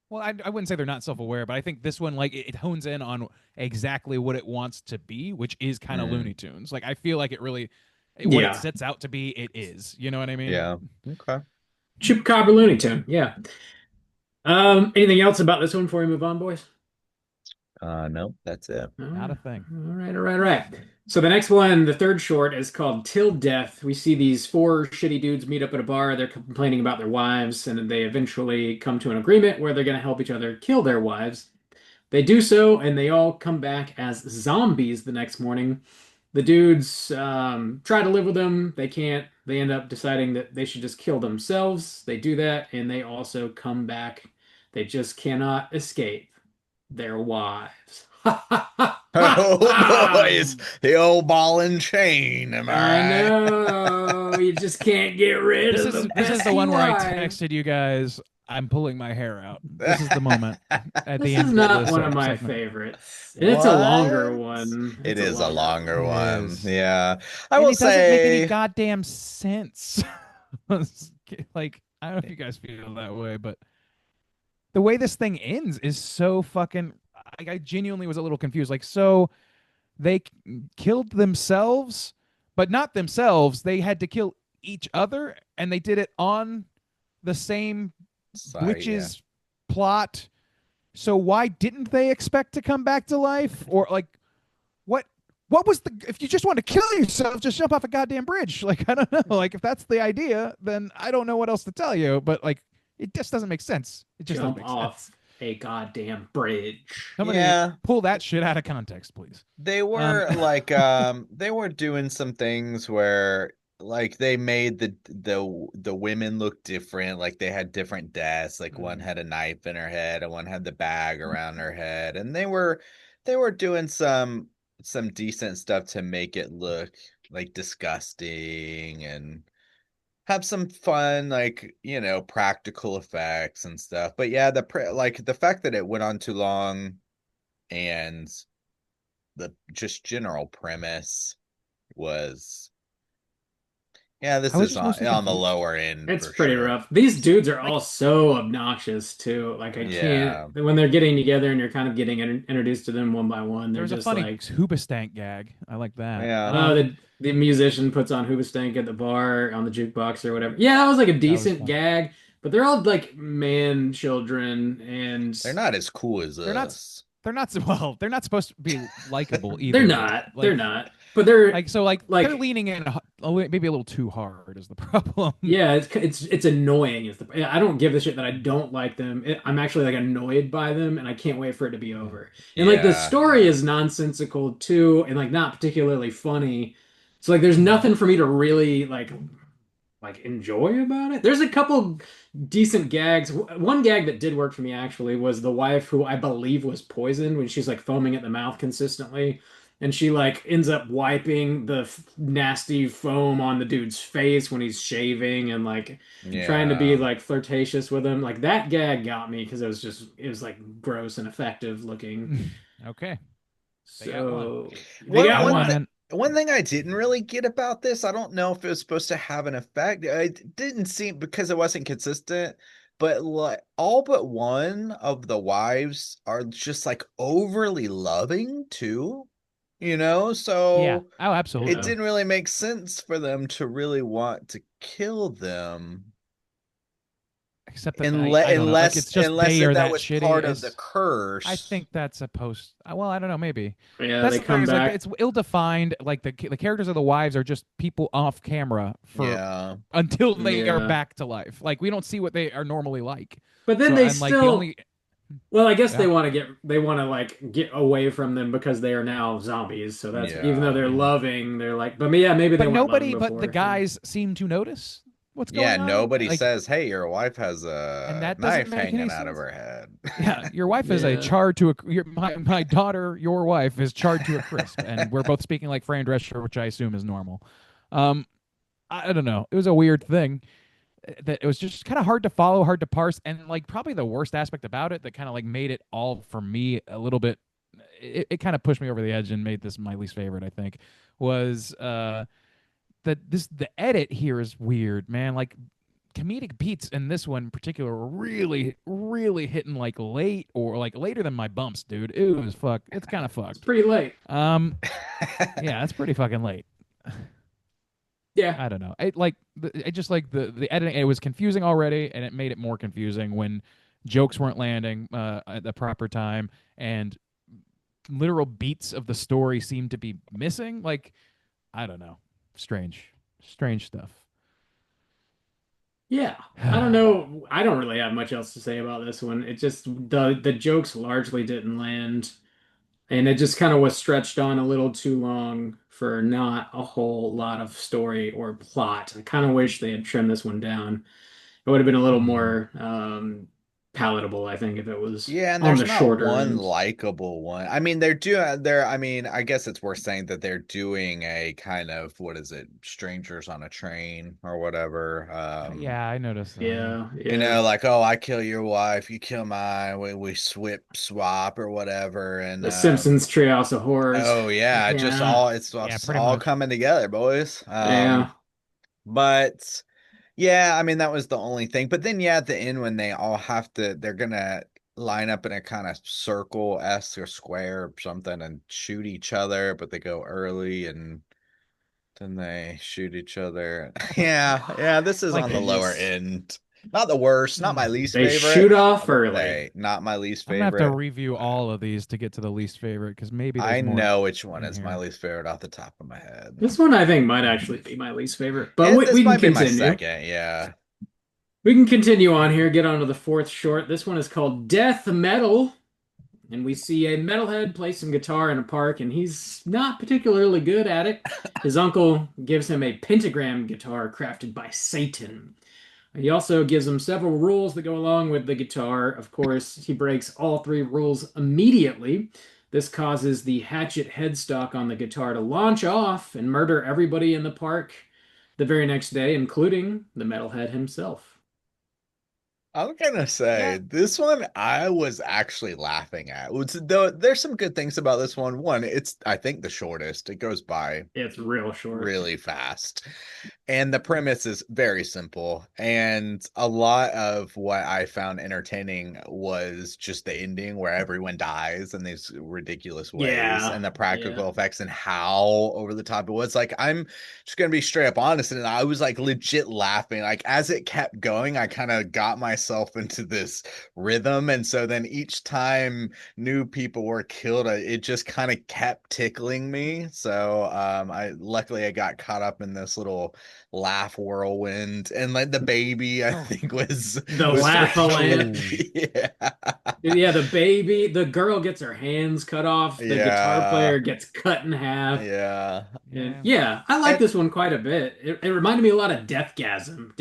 well, I wouldn't say they're not self-aware, but I think this one like it hones in on exactly what it wants to be, which is kind of Mm. Looney Tunes. Like I feel like it really what Yeah. it sets out to be, it is. You know what I mean? Yeah. Okay. Chupacabra Looney Tune. Yeah. Anything else about this one before we move on, boys? No, that's it. Not a thing. All right. So the next one, the third short, is called Till Death. We see these four shitty dudes meet up at a bar. They're complaining about their wives, and they eventually come to an agreement where they're going to help each other kill their wives. They do so, and they all come back as zombies the next morning. The dudes try to live with them. They can't. They end up deciding that they should just kill themselves. They do that, and they also come back. They just cannot escape their wives. Oh boys, the old ball and chain. Am I I right? know. You just can't get rid This of is the this is the one where I pesky wife. texted you guys. I'm pulling my hair out. This is the moment at the This end is of not this one of my segment. favorites. And it's a longer What? one. It It's is a longer It one. is. Yeah. I And will it doesn't make any say goddamn sense. Like I don't know if you guys feel that way, but the way this thing ends is so fucking. I genuinely was a little confused. Like, so they killed themselves, but not themselves. They had to kill each other, and they did it on the same sorry, witch's plot. So why didn't they expect to come back to life? Or like what was the if you just want to kill yourself, just jump off a goddamn bridge. Like I don't know. Like if that's the idea, then I don't know what else to tell you. But like it just doesn't make sense. It just Jump doesn't make off sense. a goddamn bridge. Somebody Yeah. pull that shit out of context, please. They were like they were doing some things where like they made the women look different, like they had different deaths, like one had a knife in her head and one had the bag around her head, and they were doing some decent stuff to make it look like disgusting and have some fun, like, practical effects and stuff. But yeah, like the fact that it went on too long and the just general premise was, yeah, this I was is just mostly on the confused. lower end. It's for pretty sure. rough. These dudes are all so obnoxious too. Like I Yeah. can't when they're getting together and you're kind of getting introduced to them one by one. There They're was a just funny like, Hoobastank gag. I like that. Yeah. oh, the musician puts on Hoobastank at the bar on the jukebox or whatever. Yeah, that was like a decent fun. gag, but they're all like man children and They're not as cool as They're not- us. They're not well. They're not supposed to be likable either. they're not. Like, They're not. But they're Like so, like like, they're leaning in maybe a little too hard is the problem. yeah, it's annoying. I don't give a shit that I don't like them. I'm actually like annoyed by them, and I can't wait for it to be over. And like the Yeah, story yeah. is nonsensical too, and like not particularly funny. So like there's Mhm. nothing for me to really like enjoy about it. There's a couple decent gags. One gag that did work for me actually was the wife who I believe was poisoned when she's like foaming at the mouth consistently. And she like ends up wiping the nasty foam on the dude's face when he's shaving and like trying to be Yeah. like flirtatious with him. Like that gag got me because it was like gross and effective looking. Okay, they got one. So they One got one one. th And one thing I didn't really get about this, I don't know if it was supposed to have an effect. It didn't seem because it wasn't consistent, but like all but one of the wives are just like overly loving too, you know? yeah, So oh, it Yeah. absolutely. didn't really make sense for them to really want to kill them. Except that I don't know. Like Unless it's just unless they that, are that that was shitty. part of the As I curse. think that's supposed. Well, I don't know. Maybe Yeah, that's they the thing. come Is like back. it's ill defined. Like the characters of the wives are just people off camera for Yeah. until they are Yeah. back to life. Like we don't see what they are normally like. But then So they and like the still, only well, I guess yeah. they want to like get away from them because they are now zombies. So that's even though Yeah. they're Mhm. loving, they're like, but yeah, maybe they But weren't loving nobody but the before. Yeah. guys seem to notice what's Yeah, going on. nobody Like, says, "Hey, your wife has and a that doesn't knife make hanging any out of sense. her head." Yeah, your wife is a Yeah. charred to a my daughter, your wife is charred to a crisp, and we're both speaking like Fran Drescher, which I assume is normal. Um, I don't know. It was a weird thing that it was just kind of hard to follow, hard to parse, and like probably the worst aspect about it that kind of like made it all for me a little bit. It kind of pushed me over the edge and made this my least favorite. I think was that the edit here is weird, man. Like comedic beats in this one in particular were really, really hitting like late or like later than my bumps, dude. It was fuck. It's kind of It's fucked. pretty late. Um, yeah, it's pretty fucking late. Yeah. I don't know. It just like the editing. It was confusing already, and it made it more confusing when jokes weren't landing at the proper time, and literal beats of the story seemed to be missing. Like I don't know, strange stuff. Yeah. I don't know. I don't really have much else to say about this one. It just the jokes largely didn't land. And it just kind of was stretched on a little too long for not a whole lot of story or plot. I kind of wish they had trimmed this one down. It would have been a little Mhm. more palatable, I think, if it was Yeah, and on there's the not shorter one end. likable one. I mean, they're doing they're I mean, I guess it's worth saying that they're doing a kind of what is it, strangers on a train or whatever. Yeah, I noticed that. Yeah. Yeah, You yeah. know, like, oh, I kill your wife, you kill mine, we swap or whatever. And The Simpsons Treehouse of Horrors. oh yeah, Yeah, Yeah, it's pretty all much. coming together, boys. yeah. But yeah, I mean that was the only thing. But then yeah, at the end when they all have to they're gonna line up in a kind of circle S or square or something and shoot each other, but they go early and then they shoot each other. Yeah, yeah, this is My on the Like, lower goodness. end. Not the worst, not my least They favorite. shoot I off would early. say not my least I'm gonna have to favorite. review all of these to get to the least favorite because maybe I there's more know which one in is my here. least favorite off the top of my head. This one I think might actually be my least favorite, but And we this can might be my continue. second, yeah. We can continue on here, get on to the fourth short. This one is called Death Metal. And we see a metalhead play some guitar in a park, and he's not particularly good at it. His uncle gives him a pentagram guitar crafted by Satan. He also gives him several rules that go along with the guitar. Of course, he breaks all three rules immediately. This causes the hatchet headstock on the guitar to launch off and murder everybody in the park the very next day, including the metalhead himself. I'm gonna say Yeah, this one I was actually laughing at. Though there's some good things about this one. One, it's I think the shortest. It goes by It's real short. really fast. And the premise is very simple. And a lot of what I found entertaining was just the ending where everyone dies in these ridiculous ways Yeah, and the yeah. practical effects and how over the top it was. Like, I'm just going to be straight up honest. And I was like legit laughing. Like, as it kept going, I kind of got myself myself into this rhythm. And so then each time new people were killed, it just kind of kept tickling me. So I luckily I got caught up in this little laugh whirlwind, and like the baby I think was The was laugh-a-land. yeah. Yeah, the baby, the girl gets her hands cut off. The guitar Yeah. player gets cut in half. Yeah. And Yeah. yeah, I like And this one quite a bit. It reminded me a lot of Deathgasm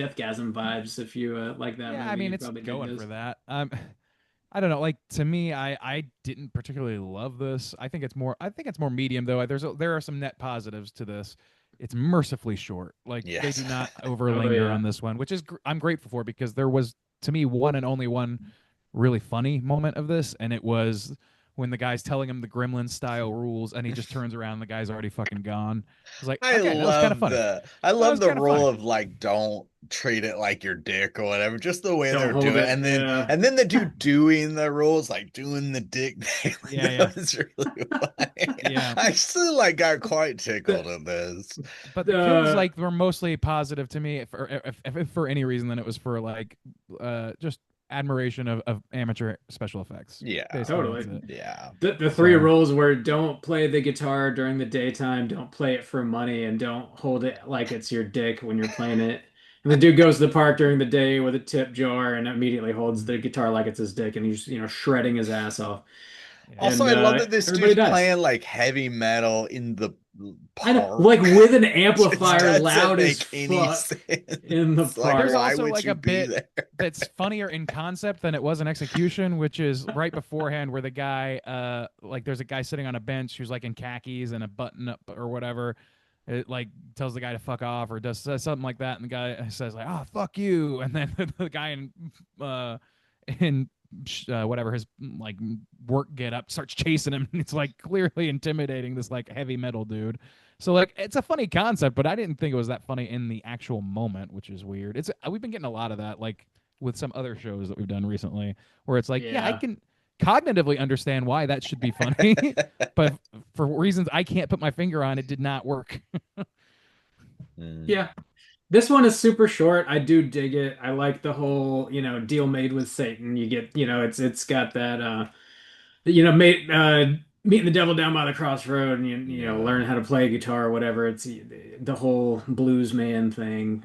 vibes. If you like that Yeah, I movie, mean you'd it's probably dig going this. for that. I don't know. Like to me, I didn't particularly love this. I think it's more medium though. There are some net positives to this. It's mercifully short. Like they yes. do not Oh overlinger yeah. on this one, which is I'm grateful for because there was to me one and only one really funny moment of this, and it was when the guy's telling him the Gremlin style rules, and he just turns around and the guy's already fucking gone. I was like, okay, that was kind of funny. I That love was the kind of funny. rule of like don't treat it like your dick or whatever, just the way Don't they're hold doing it. it. Yeah. And then the dude doing the rules, like doing the dick thing. Like, Yeah, yeah, that was really funny. yeah. I still like got quite tickled The, at this. But the kills the like were mostly positive to me if for any reason then it was for like just admiration of amateur special effects. Yeah. Basically totally. that's it. Yeah. The three So rules were don't play the guitar during the daytime, don't play it for money, and don't hold it like it's your dick when you're playing it. And the dude goes to the park during the day with a tip jar and immediately holds the guitar like it's his dick, and he's shredding his ass off. yeah. Also, And I love that this everybody dude's dies. playing like heavy metal in the I know, park. like with an It just amplifier doesn't loud as make any fuck in the sense. Like, There's park. why also would like you a be bit there? that's funnier in concept than it was in execution, which is right beforehand where the guy like there's a guy sitting on a bench who's like in khakis and a button up or whatever. It like tells the guy to fuck off or says something like that, and the guy says like, "Oh, fuck you," and then the guy in whatever his like work get up starts chasing him, and it's like clearly intimidating this like heavy metal dude. So like it's a funny concept, but I didn't think it was that funny in the actual moment, which is weird. It's we've been getting a lot of that like with some other shows that we've done recently, where it's like, yeah, I Yeah. can cognitively understand why that should be funny, but for reasons I can't put my finger on, it did not work. Mm. Yeah. This one is super short. I do dig it. I like the whole, deal made with Satan. You get, it's got that meeting the devil down by the crossroad and Yeah. learn how to play guitar or whatever. It's the whole blues man thing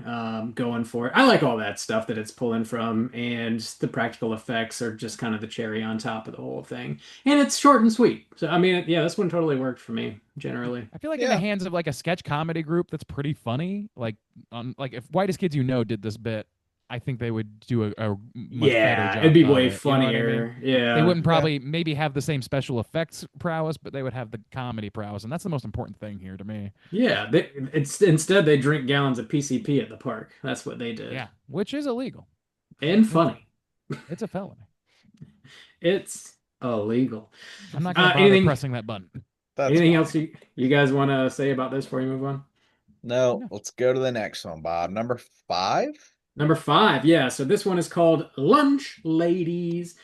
going for it. I like all that stuff that it's pulling from, and the practical effects are just kind of the cherry on top of the whole thing. And it's short and sweet. So I mean, yeah, this one totally worked for me generally. I feel like in the Yeah. hands of like a sketch comedy group that's pretty funny, like on like if Whitest Kids You Know did this bit, I think they would do a much better Yeah, job it'd be of way it. You know what I mean? funnier. Yeah. They wouldn't probably maybe have the same special effects prowess, but they would have the comedy prowess, and that's the most important thing here to me. Yeah, it's instead they drink gallons of PCP at the park. That's what they did. Yeah, which is illegal. And It's funny. it's a felony. It's illegal. I'm not gonna bother anything pressing that button. That's anything fine. else you guys want to say about this before you move on? No, No. let's go to the next one, Bob. Number 5. Number 5, yeah. So this one is called Lunch Ladies.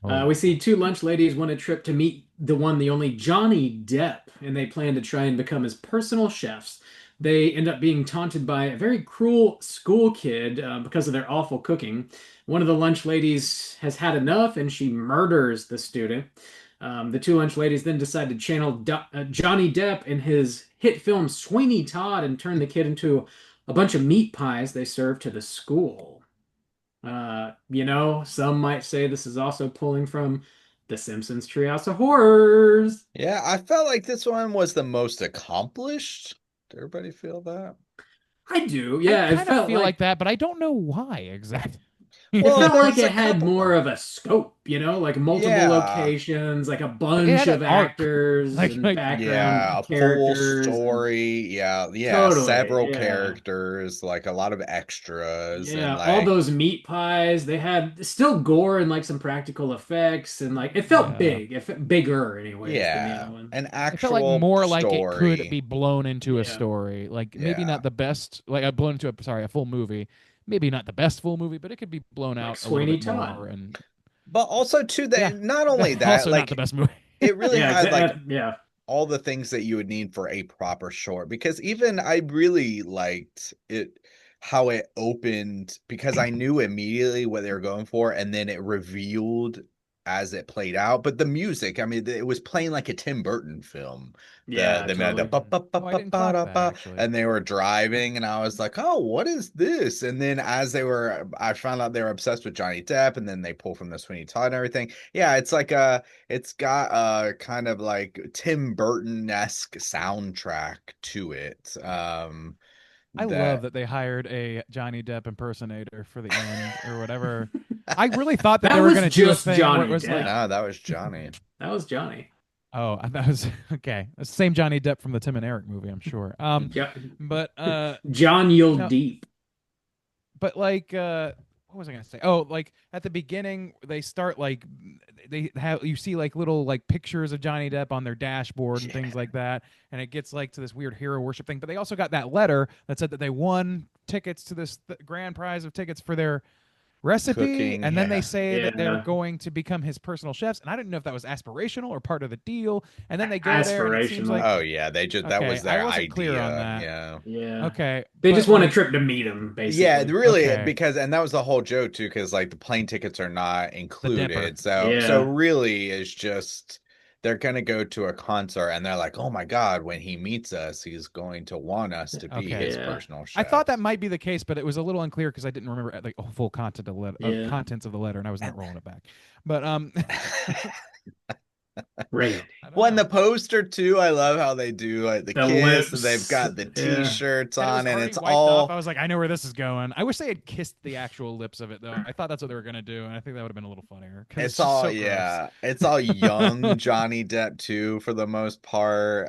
Oh, We see two lunch ladies want a trip to meet the only Johnny Depp, and they plan to try and become his personal chefs. They end up being taunted by a very cruel school kid because of their awful cooking. One of the lunch ladies has had enough, and she murders the student. The two lunch ladies then decide to channel Johnny Depp in his hit film Sweeney Todd and turn the kid into a bunch of meat pies they serve to the school. Some might say this is also pulling from The Simpsons Treehouse of Horrors. Yeah, I felt like this one was the most accomplished. Did everybody feel that? I do, I yeah. It kind of felt feel like like that, but I don't know why exactly. it Well, felt there like was a it had couple- more of a scope, like multiple Yeah. locations, like a It bunch had of an arc. actors Like- and like- background Yeah, a full characters. story. Yeah, Totally, several yeah. characters, like a lot of extras, Yeah, and all like those meat pies. They had still gore and like some practical effects, and like it felt Yeah. big. It felt bigger, anyways, than the yeah, other one. an It felt like actual more like it could story. be blown into a Yeah. story. Like maybe Yeah. not the best, like blown into a full movie. Maybe not the best full movie, but it could be blown Like out a Sweeney little bit Todd. more. And But also too yeah, that not only that, also not like the best movie. it really Yeah, had like yeah. all the things that you would need for a proper short, because even I really liked it how it opened, because I knew immediately what they were going for, and then it revealed as it played out. But the music, I mean, it was playing like a Tim Burton film. Yeah, The totally. ba, ba, ba, Oh, I ba, didn't ba, clock da, that ba, actually. and they were driving, and I was like, oh, what is this? And then as they were, I found out they were obsessed with Johnny Depp, and then they pull from the Sweeney Todd and everything. Yeah, it's like it's got a kind of like Tim Burton-esque soundtrack to it. I love That that they hired a Johnny Depp impersonator for the end or whatever. I really thought that they That were was going to do a just thing where it Johnny was like, Depp. no, that was Johnny. That was Johnny. oh, that was okay. The same Johnny Depp from the Tim and Eric movie, I'm sure. Yeah. But John Yule no, Deep. but like what was I gonna say? Oh, like at the beginning they start like they have you see like little like pictures of Johnny Depp on their dashboard and things like that, and it gets like to this weird hero worship thing. But they also got that letter that said that they won tickets to this grand prize of tickets for their recipe, Cooking, and then they yeah. say that they're Yeah. going to become his personal chefs, and I didn't know if that was aspirational or part of the deal. And then they go there, and it seems Aspirational. like Oh yeah, they just that okay, was I their wasn't clear on idea. that. Yeah. Yeah. Okay, They but just want a like, trip to meet him, Yeah, basically. really, okay, because and that was the whole joke too, because like the plane tickets are not the Dipper. included. So Yeah. really it's just they're gonna go to a concert and they're like, oh my God, when he meets us, he's going to want us to be Okay. his Yeah. personal I chef. thought that might be the case, but it was a little unclear because I didn't remember like full content of Yeah. contents of the letter, and I was not rolling it back. But Randy. I don't Well, in know. the poster too, I love how they do like the The kiss, and they've lips. got the Yeah. t-shirts And it was on, and already it's wiped off. I all was like, I know where this is going. I wish they had kissed the actual lips of it though. I thought that's what they were gonna do, and I think that would have been a little funnier because it's it's just all so gross. yeah, it's all young Johnny Depp too for the most part.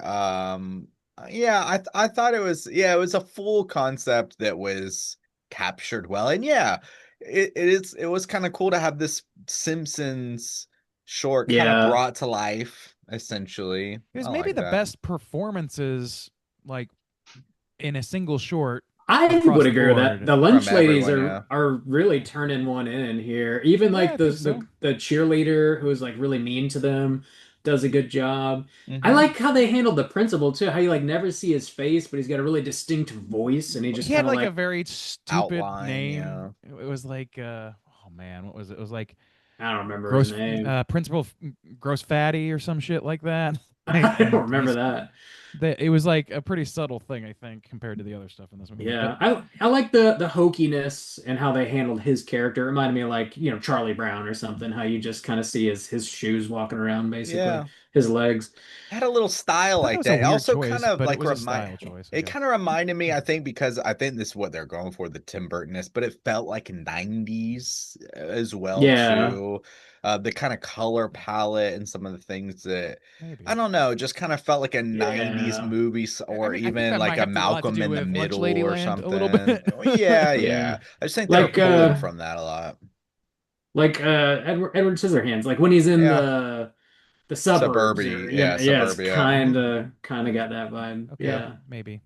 Yeah, I thought it was it was a full concept that was captured well. And yeah, it was kind of cool to have this Simpsons short kind of Yeah. brought to life essentially. It was I maybe like the that. best performances like in a single short I across would the agree with that. board. The lunch From ladies everyone, yeah. are really turning one in here. Even Yeah, like I the think so. the cheerleader who is like really mean to them does a good job. I Mhm. like how they handled the principal too, how you like never see his face, but he's got a really distinct voice and he just He had kind of like a like very stupid Outline, yeah. name. It was like oh man, what was it? It was like I don't remember his gross name. principal gross fatty or some shit like that. I don't And remember that. it was like a pretty subtle thing, I think, compared to the other stuff in this movie. But Yeah, I like the hokiness and how they handled his character. It reminded me of like, Charlie Brown or something, how you just kind of see his shoes walking around basically, Yeah. his legs. Had a little I style thought it like was a that. It weird also kind choice, of but it like was a style choice, I it guess. kind of reminded me, I think, because I think this is what they're going for, the Tim Burtonist, but it felt like 90s as well Yeah, too. The kind of color palette and some of the things that I Maybe. don't know, just kind of felt like a 90s yeah, movie I or mean, I think even that like might a have a lot to Malcolm do in the with Lunch Middle Lady or Land a little something. bit. Yeah, yeah. yeah. I just think they were Like pulling from that a lot. Edward Scissorhands, like when he's in Yeah. the suburbs or Suburbia, yeah, yeah, it's suburbia. kind of got that vibe. Okay, Yep. Yeah, maybe.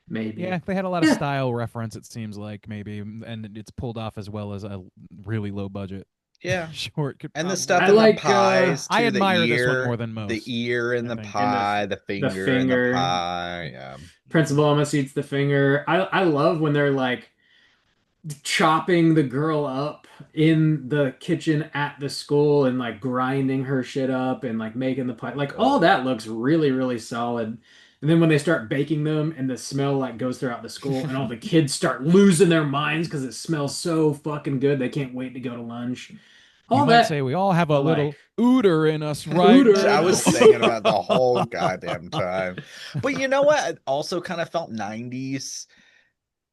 Yeah, maybe. they had a lot of Yeah, style reference, it seems like, maybe, and it's pulled off as well as a really low budget Yeah. short could And the probably stuff I in do. the like pies I too, admire this one more than the most, ear in I the think. and pie, the the finger in the finger. pie. Yeah. Principal almost eats the finger. I love when they're like chopping the girl up in the kitchen at the school and like grinding her shit up and like making the pie. Like all Oh. that looks really, really solid. And then when they start baking them and the smell like goes throughout the school and all the kids start losing their minds because it smells so fucking good. They can't wait to go to lunch. You All might that say we all have a I like. little ooter in us right Hooter I in now. was us. singing about the whole goddamn time. But you know what? It also kind of felt 90s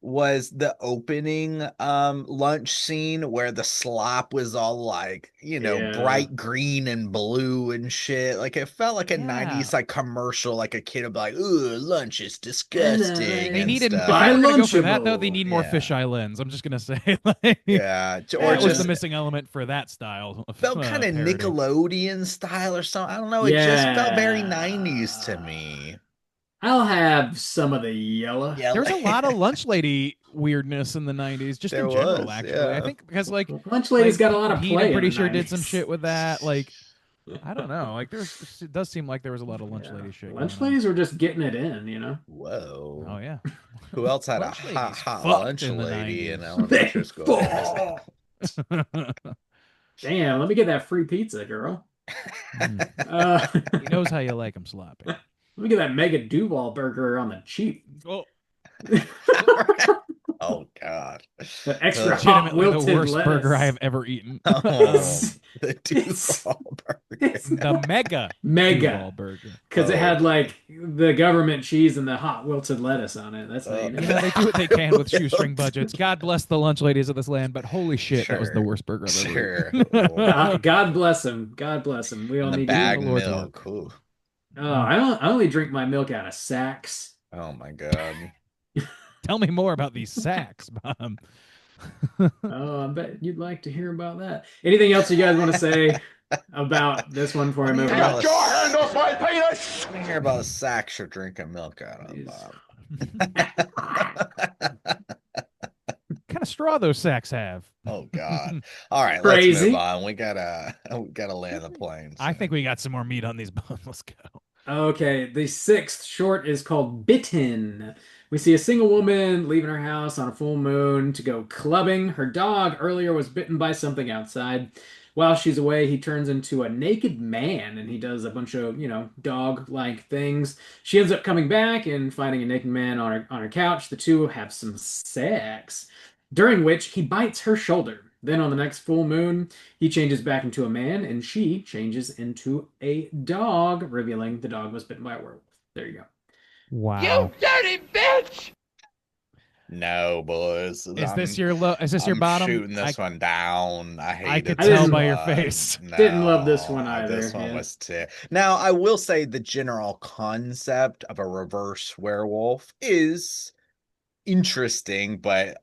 was the opening lunch scene where the slop was all like, Yeah. bright green and blue and shit. Like it felt like a Yeah. 90s like commercial, like a kid would be like, ooh, lunch is And disgusting They and needed, if stuff. they buy were going to go for that, though, they Lunchable. need more Yeah. fisheye lens. I'm just going to say, like, Yeah. Or that was the just Yeah. missing element for that style of felt kind of parody. Nickelodeon style or something. I don't know. It just felt very 90s to Yeah. me. I'll have some of the yellow. Yeah. There's a lot of lunch lady weirdness in the 90s, just There in general, was, actually. I yeah. think because, like Lunch Lady's got a lot of Pete, I'm play in pretty the sure did some 90s. shit with that. Like, I don't know. Like it does seem like there was a lot of lunch Yeah. lady shit. Lunch going on. ladies were just getting it in, you know. Whoa. Oh yeah. Who else had a Lunch hot, ladies hot fucked lunch in the lady in 90s. elementary school? Damn, let me get that free pizza, girl. He knows how you like him sloppy. Let me get that Mega Duval burger on the cheap. Oh, Oh God. The extra hot legitimately the wilted worst lettuce. burger I have ever eaten. Oh, the It's- Duval burger. it's The mega Mega. Duval burger. Because it Oh. had like the government cheese and the hot wilted lettuce on it. That's how you know. You know, they do what they can with shoestring budgets. God bless the lunch ladies of this land, but holy shit, that was the Sure. worst burger I've ever Sure. eaten. God bless him. God bless him. We all And the need bag the Lord's milk. Ooh. Oh, I only drink my milk out of sacks. Oh my God. Tell me more about these sacks, Bob. Oh, I bet you'd like to hear about that. Anything else you guys want to say about this one before I move Yeah. on? Get your hand off my penis! Let me hear about a sack you're drinking milk out of, Jeez. Bob. What kind of straw those sacks have? Oh God. All right, Crazy. let's move on. We gotta land the plane. I think we got some more meat on these bones. Let's go. Okay, the sixth short is called Bitten. We see a single woman leaving her house on a full moon to go clubbing. Her dog earlier was bitten by something outside. While she's away, he turns into a naked man and he does a bunch of, dog-like things. She ends up coming back and finding a naked man on her couch. The two have some sex, during which he bites her shoulder. Then on the next full moon, he changes back into a man and she changes into a dog, revealing the dog was bitten by a werewolf. There you go. Wow. dirty bitch! No, boys. Is this your low? Is this your bottom? Shooting this one down. I hate it. could tell this by your one. face. Didn't love this one No, either, This one yeah. was too. Now, I will say the general concept of a reverse werewolf is interesting, but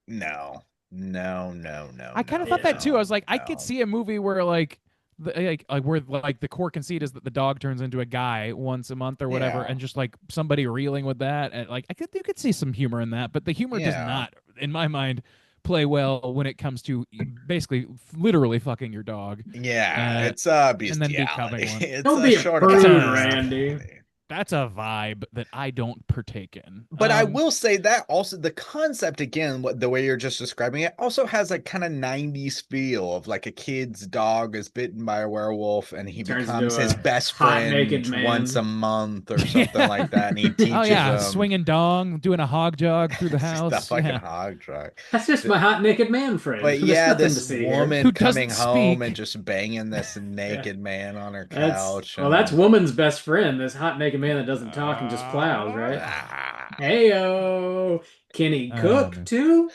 no. I kind of thought that too. I was like, I could see a movie where like the core conceit is that the dog turns into a guy once a month or whatever, Yeah. and just like somebody reeling with that, and like you could see some humor in that, but the humor does Yeah. not, in my mind, play well when it comes to basically literally fucking your dog. Yeah, it's then bestiality. becoming one. It's Don't a be a short prude, of Randy. bestiality. That's a vibe that I don't partake in. But I will say that also the concept again, the way you're just describing it, also has a kind of 90s feel of like a kid's dog is bitten by a werewolf and he Turns becomes into his a best hot, friend naked man. once a month or something like that, and he teaches Oh yeah, them swinging dong, doing a hog jog through the the house. fucking Yeah. hog truck. That's just my hot naked man friend. But There's yeah, nothing to this see here. woman Who coming doesn't home speak. and just banging this naked man on her That's couch. well, that's woman's best friend. This hot naked man that doesn't talk and just plows, right? Ah. Heyo, can he cook man. too?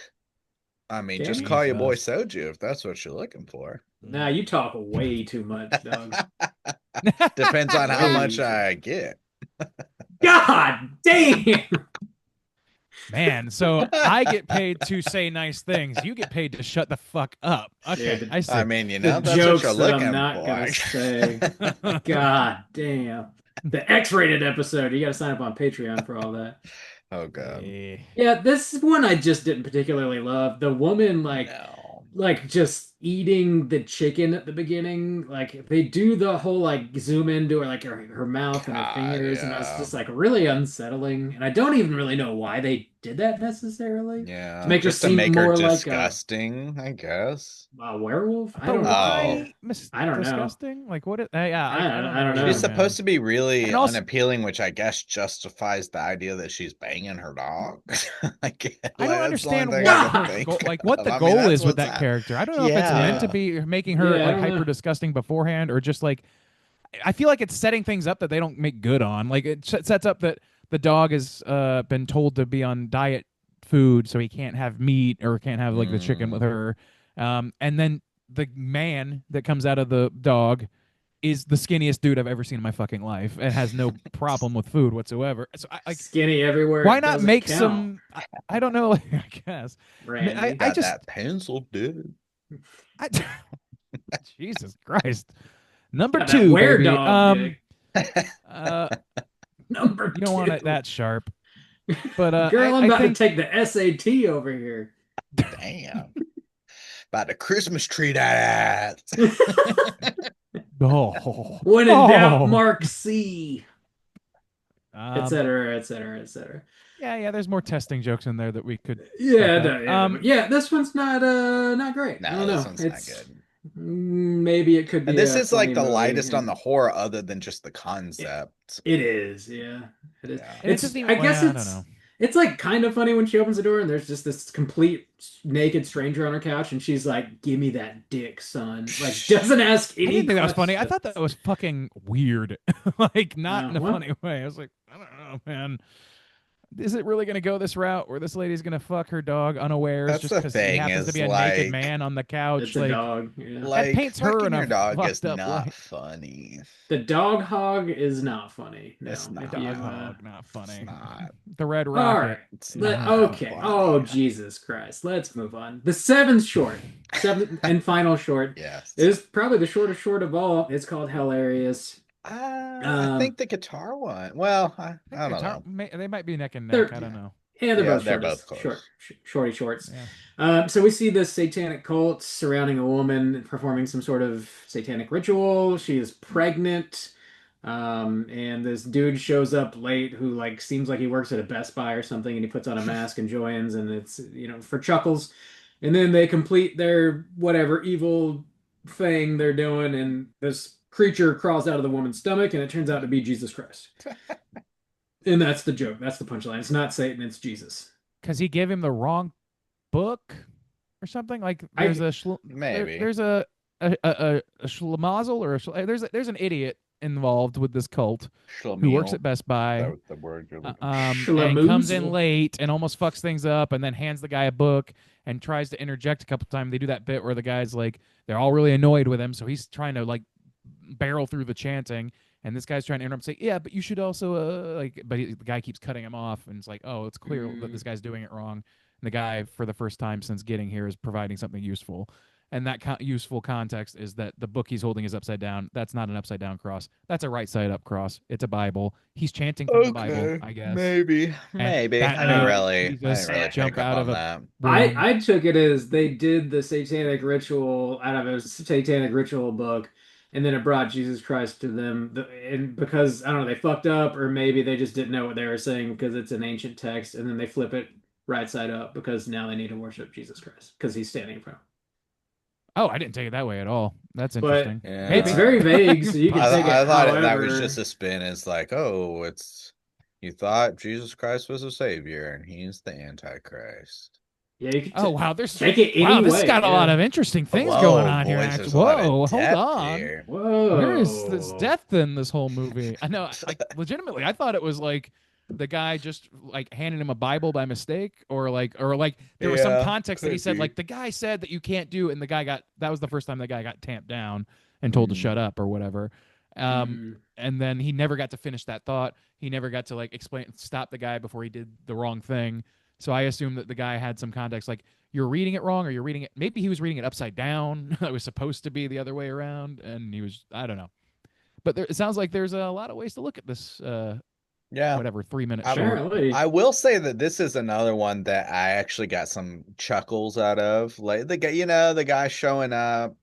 I mean, Can just he? call your boy Jesus. Soju if that's what you're looking for. Nah, you talk way too much, dog. Depends on how Way much too- I get. God damn! Man, so I get paid to say nice things. You get paid to shut the fuck up. Okay, Dude, I see. I mean, you The know, that's jokes what that you're I'm looking not for. gonna say. God damn. The X-rated episode. You got to sign up on Patreon for all that. Oh god. Yeah, this one I just didn't particularly love. The woman, No. like just eating the chicken at the beginning. Like they do the whole like zoom into her mouth and her God, fingers, and it's yeah. just like really unsettling. And I don't even really know why they did that necessarily. Yeah. To make her just to seem make her more like disgusting, I guess. a werewolf. I But don't know. why? I don't know. Disgusting? Like what? Yeah, I don't know. She's supposed to be really And also- unappealing, which I guess justifies the idea that she's banging her dog. I don't understand what what the I mean, goal that's is with what's that character. I don't know if it's Yeah. meant to be making her Yeah, I like don't know. hyper disgusting beforehand, or just like I feel like it's setting things up that they don't make good on. Like it sets up that the dog has been told to be on diet food, so he can't have meat or can't have like the chicken with her. And then the man that comes out of the dog is the skinniest dude I've ever seen in my fucking life and has no problem with food whatsoever. So like skinny everywhere. why it not doesn't make count, some I don't know, I guess. Randy. I Got just that pencil, dude. Jesus Christ. Number Got that 2, were baby. dog dick. Number You don't want it two. that sharp. But Girl, I'm I about think to take the SAT over here. Damn. About to Christmas tree that ass. Oh, When in doubt, mark C, Um, etc., etc., etc. yeah. There's more testing jokes in there that we could suck Yeah, up. yeah. This one's not great. I No, don't this know. one's not It's good. maybe it could And be this a is funny like the movie, lightest on the and horror other than just the it, concept. it is. Yeah, it is. Yeah. and it doesn't even. I guess Well, I don't know. it's like kind of funny when she opens the door and there's just this complete naked stranger on her couch, and she's like, "Give me that dick, son." Like, doesn't ask I any didn't think that was funny. I questions. thought that was fucking weird. Like, not in a Well, funny way. I was like, I don't know, man. Is it really going to go this route where this lady's going to fuck her dog unawares That's just the because he thing happens to is be a naked like man on the couch? it's a Like, dog. Yeah. that like paints her fucking in a your dog is fucked up not light. funny. The dog hog is not funny. It's No, not. if Dog you hog, not It's funny. not. The Red all right. Rocket. It's not Okay. funny. Oh, Jesus Christ. Let's move on. The seventh short, seventh and final short, Yes. is probably the shortest short of all. It's called Hellarious. I think the guitar one. Well, I don't know. They might be neck and They're neck. I don't know. Yeah, they're Yeah, both they're shortest, both close. shorty shorts. Yeah. So we see this satanic cult surrounding a woman performing some sort of satanic ritual. She is pregnant, and this dude shows up late who like seems like he works at a Best Buy or something, and he puts on a mask and joins, and it's for chuckles. And then they complete their whatever evil thing they're doing, and this creature crawls out of the woman's stomach, and it turns out to be Jesus Christ. And that's the joke. That's the punchline. It's not Satan, it's Jesus. Because he gave him the wrong book or something. Like I- there's Maybe. there's a schlemazel or there's an idiot involved with this cult who works at Best Buy. Is that the word you're looking for? And comes in Schlamoozle. late and almost fucks things up, and then hands the guy a book and tries to interject a couple times. They do that bit where the guy's like, they're all really annoyed with him, so he's trying to like barrel through the chanting, and this guy's trying to interrupt, say, yeah, but you should also the guy keeps cutting him off, and it's like, oh, it's clear that this guy's doing it wrong. And the guy, for the first time since getting here, is providing something useful. And that useful context is that the book he's holding is upside down. That's not an upside down cross. That's a right side up cross. It's a Bible. He's chanting from the Bible, I guess. Maybe. Maybe. that I didn't made really, I Jesus didn't really jump pick up out on of a that. room. I took it as they did the satanic ritual out of a satanic ritual book, and then it brought Jesus Christ to them. And because I don't know, they fucked up, or maybe they just didn't know what they were saying because it's an ancient text, and then they flip it right side up because now they need to worship Jesus Christ because he's standing in front. Oh, I didn't take it that way at all. That's But interesting. Yeah. it's very vague, so you can take it I thought however. that was just a spin. It's like, oh, you thought Jesus Christ was a savior and he's the Antichrist. Yeah, you can Oh wow, there's take it wow, any this has way, got a lot yeah. of interesting things Whoa, going on here. boys, Actually, there's a lot of whoa, hold depth on. here. Whoa. There is this depth in this whole movie. I know, legitimately, I thought it was like the guy just like handed him a Bible by mistake, or like there was some Yeah, context that he could said be. like the guy said that you can't do, and the guy that was the first time the guy got tamped down and told to shut up or whatever. And then he never got to finish that thought. He never got to like stop the guy before he did the wrong thing. So I assume that the guy had some context, like you're reading it wrong, or you're reading it. Maybe he was reading it upside down. It was supposed to be the other way around, and he was. I don't know. But it sounds like there's a lot of ways to look at this. Yeah. Whatever 3-minute I- short. Apparently. I will say that this is another one that I actually got some chuckles out of. Like the guy showing up.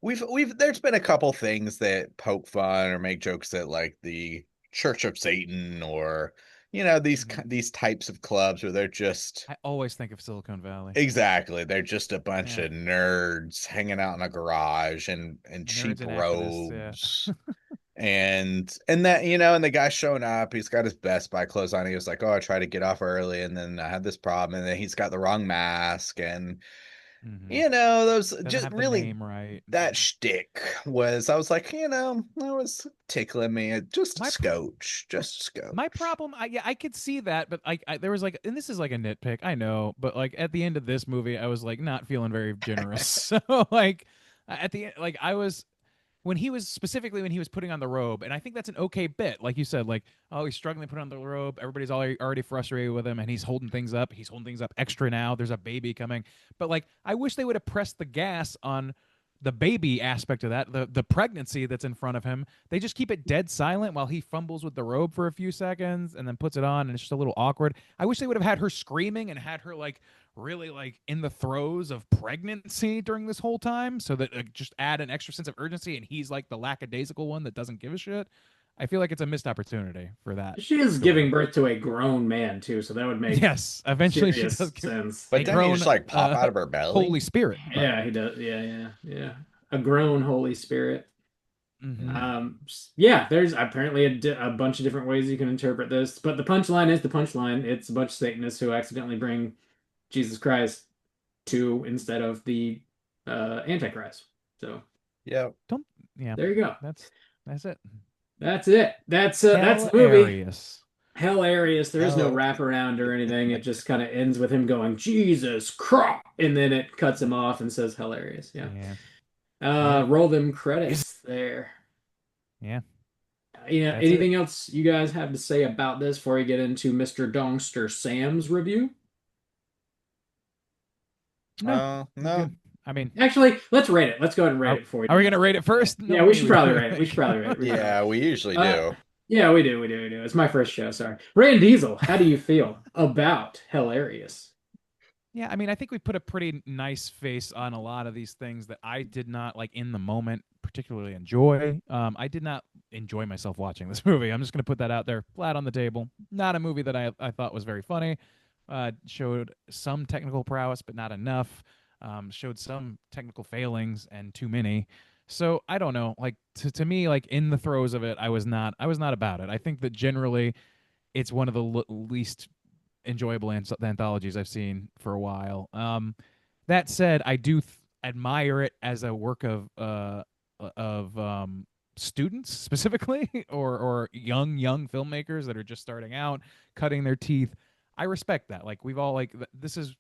There's been a couple things that poke fun or make jokes at like the Church of Satan, or these types of clubs where they're just I always think of Silicon Valley. exactly, they're just a bunch Yeah. of nerds hanging out in a garage and cheap Nerds and activists, robes. And that, and the guy showing up, he's got his Best Buy clothes on. He was like, oh, I tried to get off early and then I had this problem, and then he's got the wrong mask, and those Doesn't just have the really name right. that shtick I was like, that was tickling me just a scotch. My problem, I could see that, but there was like, and this is like a nitpick, I know, but like at the end of this movie, I was like not feeling very generous. So like at the end, like when he was putting on the robe, and I think that's an okay bit, like you said, like, oh, he's struggling to put on the robe, everybody's already frustrated with him, and he's holding things up extra now, there's a baby coming, but like I wish they would have pressed the gas on the baby aspect of that, the pregnancy that's in front of him. They just keep it dead silent while he fumbles with the robe for a few seconds and then puts it on, and it's just a little awkward. I wish they would have had her screaming and had her like really like in the throes of pregnancy during this whole time, so that just add an extra sense of urgency, and he's like the lackadaisical one that doesn't give a shit. I feel like it's a missed opportunity for that She is story. giving birth to a grown man too, so that would make Yes, eventually she serious does give sense. But a then you grown just like pop out of her belly. Holy Spirit. Yeah, he does. Yeah. A grown Holy Spirit. Mm-hmm. Yeah, there's apparently a bunch of different ways you can interpret this, but the punchline is the punchline. It's a bunch of Satanists who accidentally bring Jesus Christ to instead of the Antichrist. So Yeah. Don't yeah. there you go. That's it. That's it. That's the movie. Hellarious. Hilarious. There is no Hell. wraparound or anything. It just kind of ends with him going, Jesus Christ, and then it cuts him off and says hilarious. Yeah. Yeah. Roll them credits there. Yeah. That's Anything else you guys have to say about this before we get into Mr. Dongster Sam's review? No. No. Good. I mean, Actually, let's rate it. Let's go ahead and rate it before we are we do gonna that. rate it first? Yeah, we should probably rate it. We should probably rate it. Yeah, we usually Uh, do. Yeah, we do. It's my first show. Sorry. Rand Diesel, how do you feel about Hilarious? Yeah, I mean, I think we put a pretty nice face on a lot of these things that I did not like in the moment particularly enjoy. I did not enjoy myself watching this movie. I'm just going to put that out there, flat on the table. Not a movie that I thought was very funny. Showed some technical prowess, but not enough. Showed some technical failings and too many. So I don't know. Like to me, like in the throes of it, I was not about it. I think that generally, it's one of the least enjoyable anthologies I've seen for a while. That said, I do admire it as a work of students specifically, or young filmmakers that are just starting out, cutting their teeth. I respect that. Like we've all like this is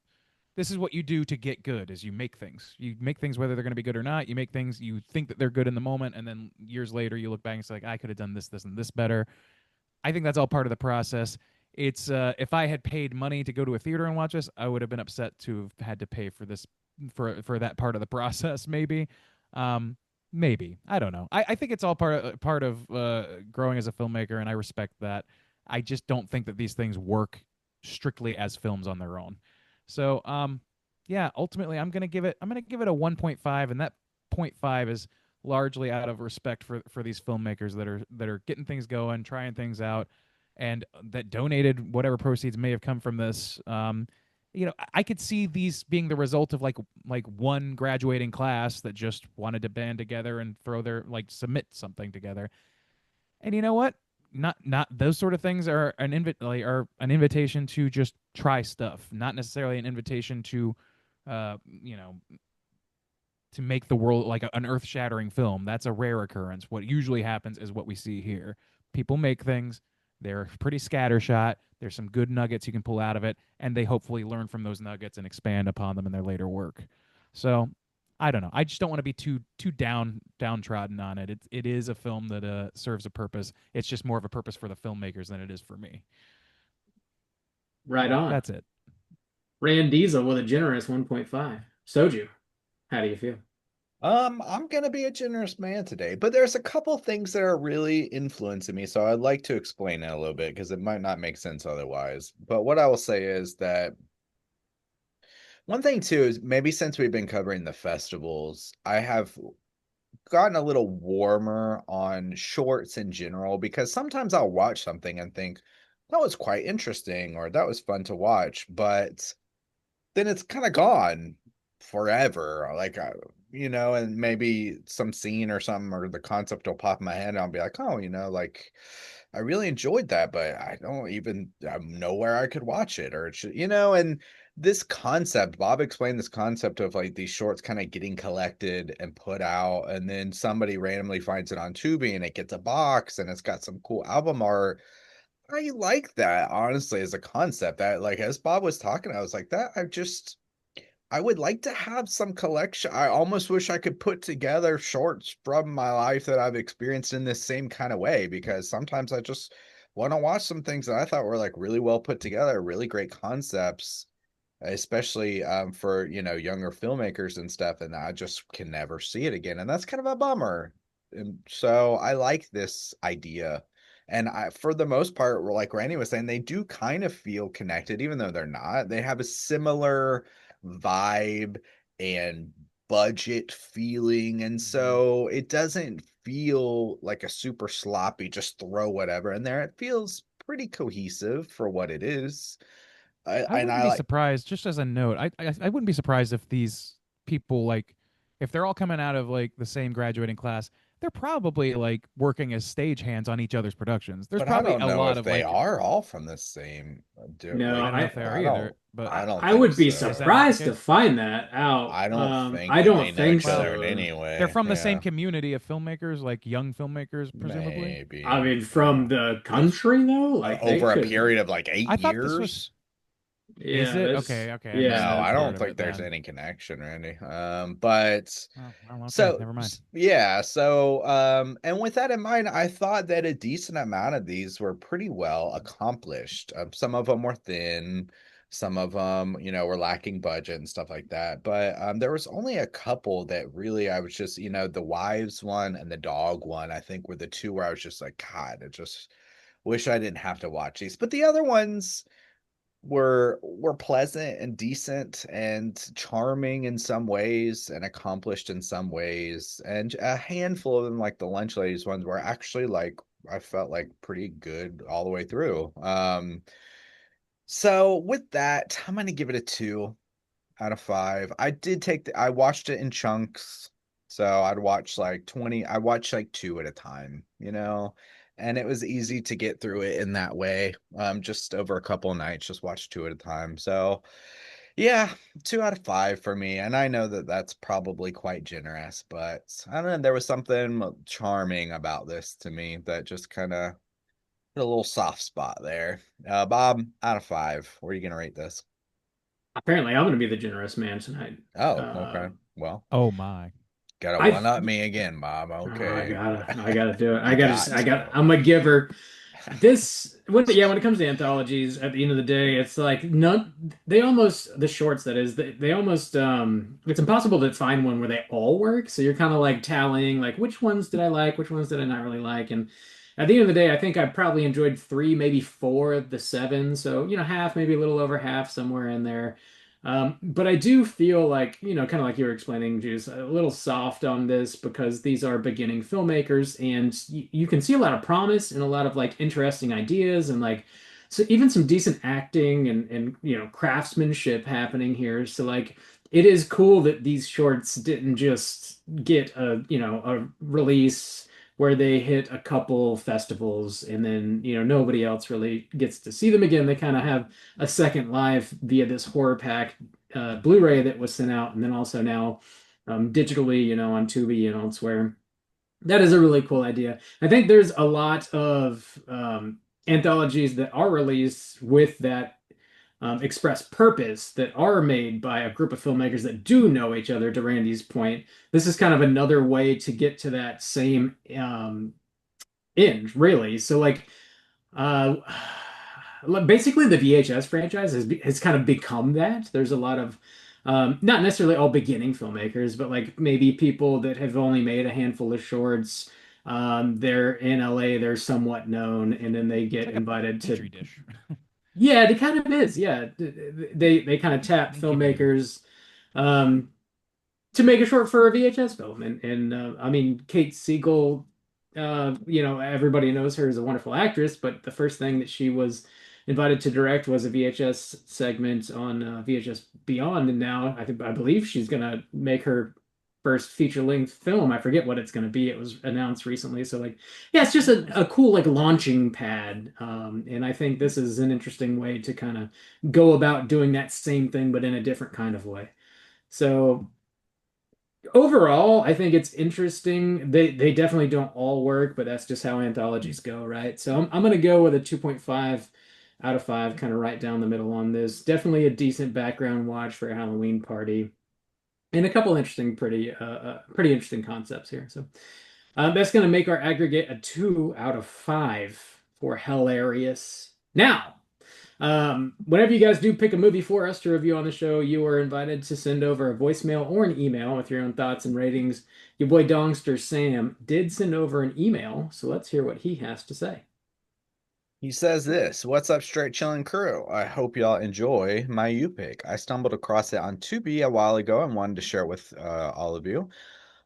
what you do to get good is you make things. You make things whether they're going to be good or not. You make things you think that they're good in the moment, and then years later you look back and say like I could have done this, and this better. I think that's all part of the process. It's if I had paid money to go to a theater and watch this, I would have been upset to have had to pay for this for that part of the process. Maybe I don't know. I think it's all part of growing as a filmmaker, and I respect that. I just don't think that these things work strictly as films on their own. So yeah, ultimately I'm gonna give it a 1.5, and that 0.5 is largely out of respect for these filmmakers that are getting things going, trying things out, and that donated whatever proceeds may have come from this. I could see these being the result of like one graduating class that just wanted to band together and throw their submit something together. And you know what? Not those sort of things are are an invitation to just try stuff, not necessarily an invitation to uh you know to make the world like an earth-shattering film. That's a rare occurrence. What usually happens is what we see here. People make things, they're pretty scattershot, there's some good nuggets you can pull out of it, and they hopefully learn from those nuggets and expand upon them in their later work. So I don't know. I just don't want to be too downtrodden on it. It is a film that serves a purpose. It's just more of a purpose for the filmmakers than it is for me. Right on. That's it. Rand Diesel with a generous 1.5. Soju, how do you feel? I'm gonna be a generous man today, but there's a couple things that are really influencing me, so I'd like to explain it a little bit because it might not make sense otherwise. But what I will say is that one thing too is maybe since we've been covering the festivals, I have gotten a little warmer on shorts in general because sometimes I'll watch something and think that was quite interesting or that was fun to watch, but then it's kind of gone forever. And maybe some scene or something or the concept will pop in my head and I'll be like, oh, like I really enjoyed that, but I don't even know where I could watch it and this concept, Bob explained this concept of like these shorts kind of getting collected and put out, and then somebody randomly finds it on Tubi and it gets a box and it's got some cool album art. I like that, honestly, as a concept. That, like, as Bob was talking, I was like, I would like to have some collection. I almost wish I could put together shorts from my life that I've experienced in this same kind of way, because sometimes I just want to watch some things that I thought were like really well put together, really great concepts, especially for younger filmmakers and stuff, and I just can never see it again, and that's kind of a bummer. And so I like this idea, And for the most part, like Randy was saying, they do kind of feel connected, even though they're not. They have a similar vibe and budget feeling. And so it doesn't feel like a super sloppy, just throw whatever in there. It feels pretty cohesive for what it is. I And wouldn't I be like, surprised, just as a note, I wouldn't be surprised if these people, like, if they're all coming out of like the same graduating class, they're probably like working as stagehands on each other's productions. There's but I probably don't a know lot if of they like, are all from the same, No, like, I don't know if they are either, but I don't I think would be is that not the surprised to case? find that out. I don't think I that they don't know think each other in so. any They're way. from the same Yeah, community of filmmakers, like young filmmakers, presumably. I maybe. mean, Yeah. from the Because country though, like they over a could. period of like eight I thought this was. years. Is Yeah, it that's okay? Okay, I No, missed yeah. that I part don't of think it there's then. any connection, Randy. But Oh, well, okay, so never mind. yeah, so and with that in mind, I thought that a decent amount of these were pretty well accomplished. Some of them were thin, some of them, were lacking budget and stuff like that. But there was only a couple that really I was just, the wives one and the dog one, I think were the two where I was just like, God, I just wish I didn't have to watch these. But the other ones were pleasant and decent and charming in some ways and accomplished in some ways, and a handful of them, like the lunch ladies ones, were actually like I felt like pretty good all the way through. So with that, I'm gonna give it a 2 out of 5. I watched it in chunks. So I watched like two at a time, and it was easy to get through it in that way. Just over a couple of nights, just watch two at a time. So yeah, 2 out of 5 for me. And I know that that's probably quite generous, but I don't know. There was something charming about this to me that just kind of hit a little soft spot there. Bob, out of 5, where are you gonna rate this? Apparently, I'm going to be the generous man tonight. Oh, Uh, okay. Well, Oh my. gotta I one up me again, Bob. Oh, Okay. I gotta do it. You got I got, to. I'm a giver. When it comes to anthologies, at the end of the day, it's like the shorts, that is, they almost, it's impossible to find one where they all work. So you're kind of like tallying, like, which ones did I like, which ones did I not really like. And at the end of the day, I think I probably enjoyed three, maybe four of the seven. So, half, maybe a little over half, somewhere in there. But I do feel like, kind of like you were explaining, Juice, a little soft on this because these are beginning filmmakers, and you can see a lot of promise and a lot of like interesting ideas, and like, so even some decent acting and craftsmanship happening here. So like it is cool that these shorts didn't just get a release where they hit a couple festivals and then nobody else really gets to see them again. They kind of have a second life via this horror pack Blu-ray that was sent out, and then also now digitally, on Tubi and elsewhere. That is a really cool idea. I think there's a lot of anthologies that are released with that express purpose, that are made by a group of filmmakers that do know each other. To Randy's point, this is kind of another way to get to that same end, really. So like uh basically the VHS franchise has kind of become that. There's a lot of not necessarily all beginning filmmakers, but like maybe people that have only made a handful of shorts. They're in LA, they're somewhat known, and then they It's get like a invited to. petri dish. Yeah, it kind of is. Yeah, they kind of tap Incubator. filmmakers um, to make a short for a VHS film, and I mean Kate Siegel, everybody knows her as a wonderful actress, but the first thing that she was invited to direct was a VHS segment on VHS Beyond, and now I believe she's gonna make her first feature-length film. I forget what it's gonna be. It was announced recently, so like, yeah, it's just a cool like launching pad, and I think this is an interesting way to kind of go about doing that same thing, but in a different kind of way. So overall, I think it's interesting. They definitely don't all work, but that's just how anthologies go, right? So I'm gonna go with a 2.5 out of 5, kind of right down the middle on this. Definitely a decent background watch for a Halloween party, and a couple interesting, pretty interesting concepts here. So that's gonna make our aggregate a 2 out of 5 for Hellarious. Now, whenever you guys do pick a movie for us to review on the show, you are invited to send over a voicemail or an email with your own thoughts and ratings. Your boy Dongster Sam did send over an email, so let's hear what he has to say. He says this, what's up, straight chilling crew? I hope y'all enjoy my U pick. I stumbled across it on Tubi a while ago and wanted to share it with all of you.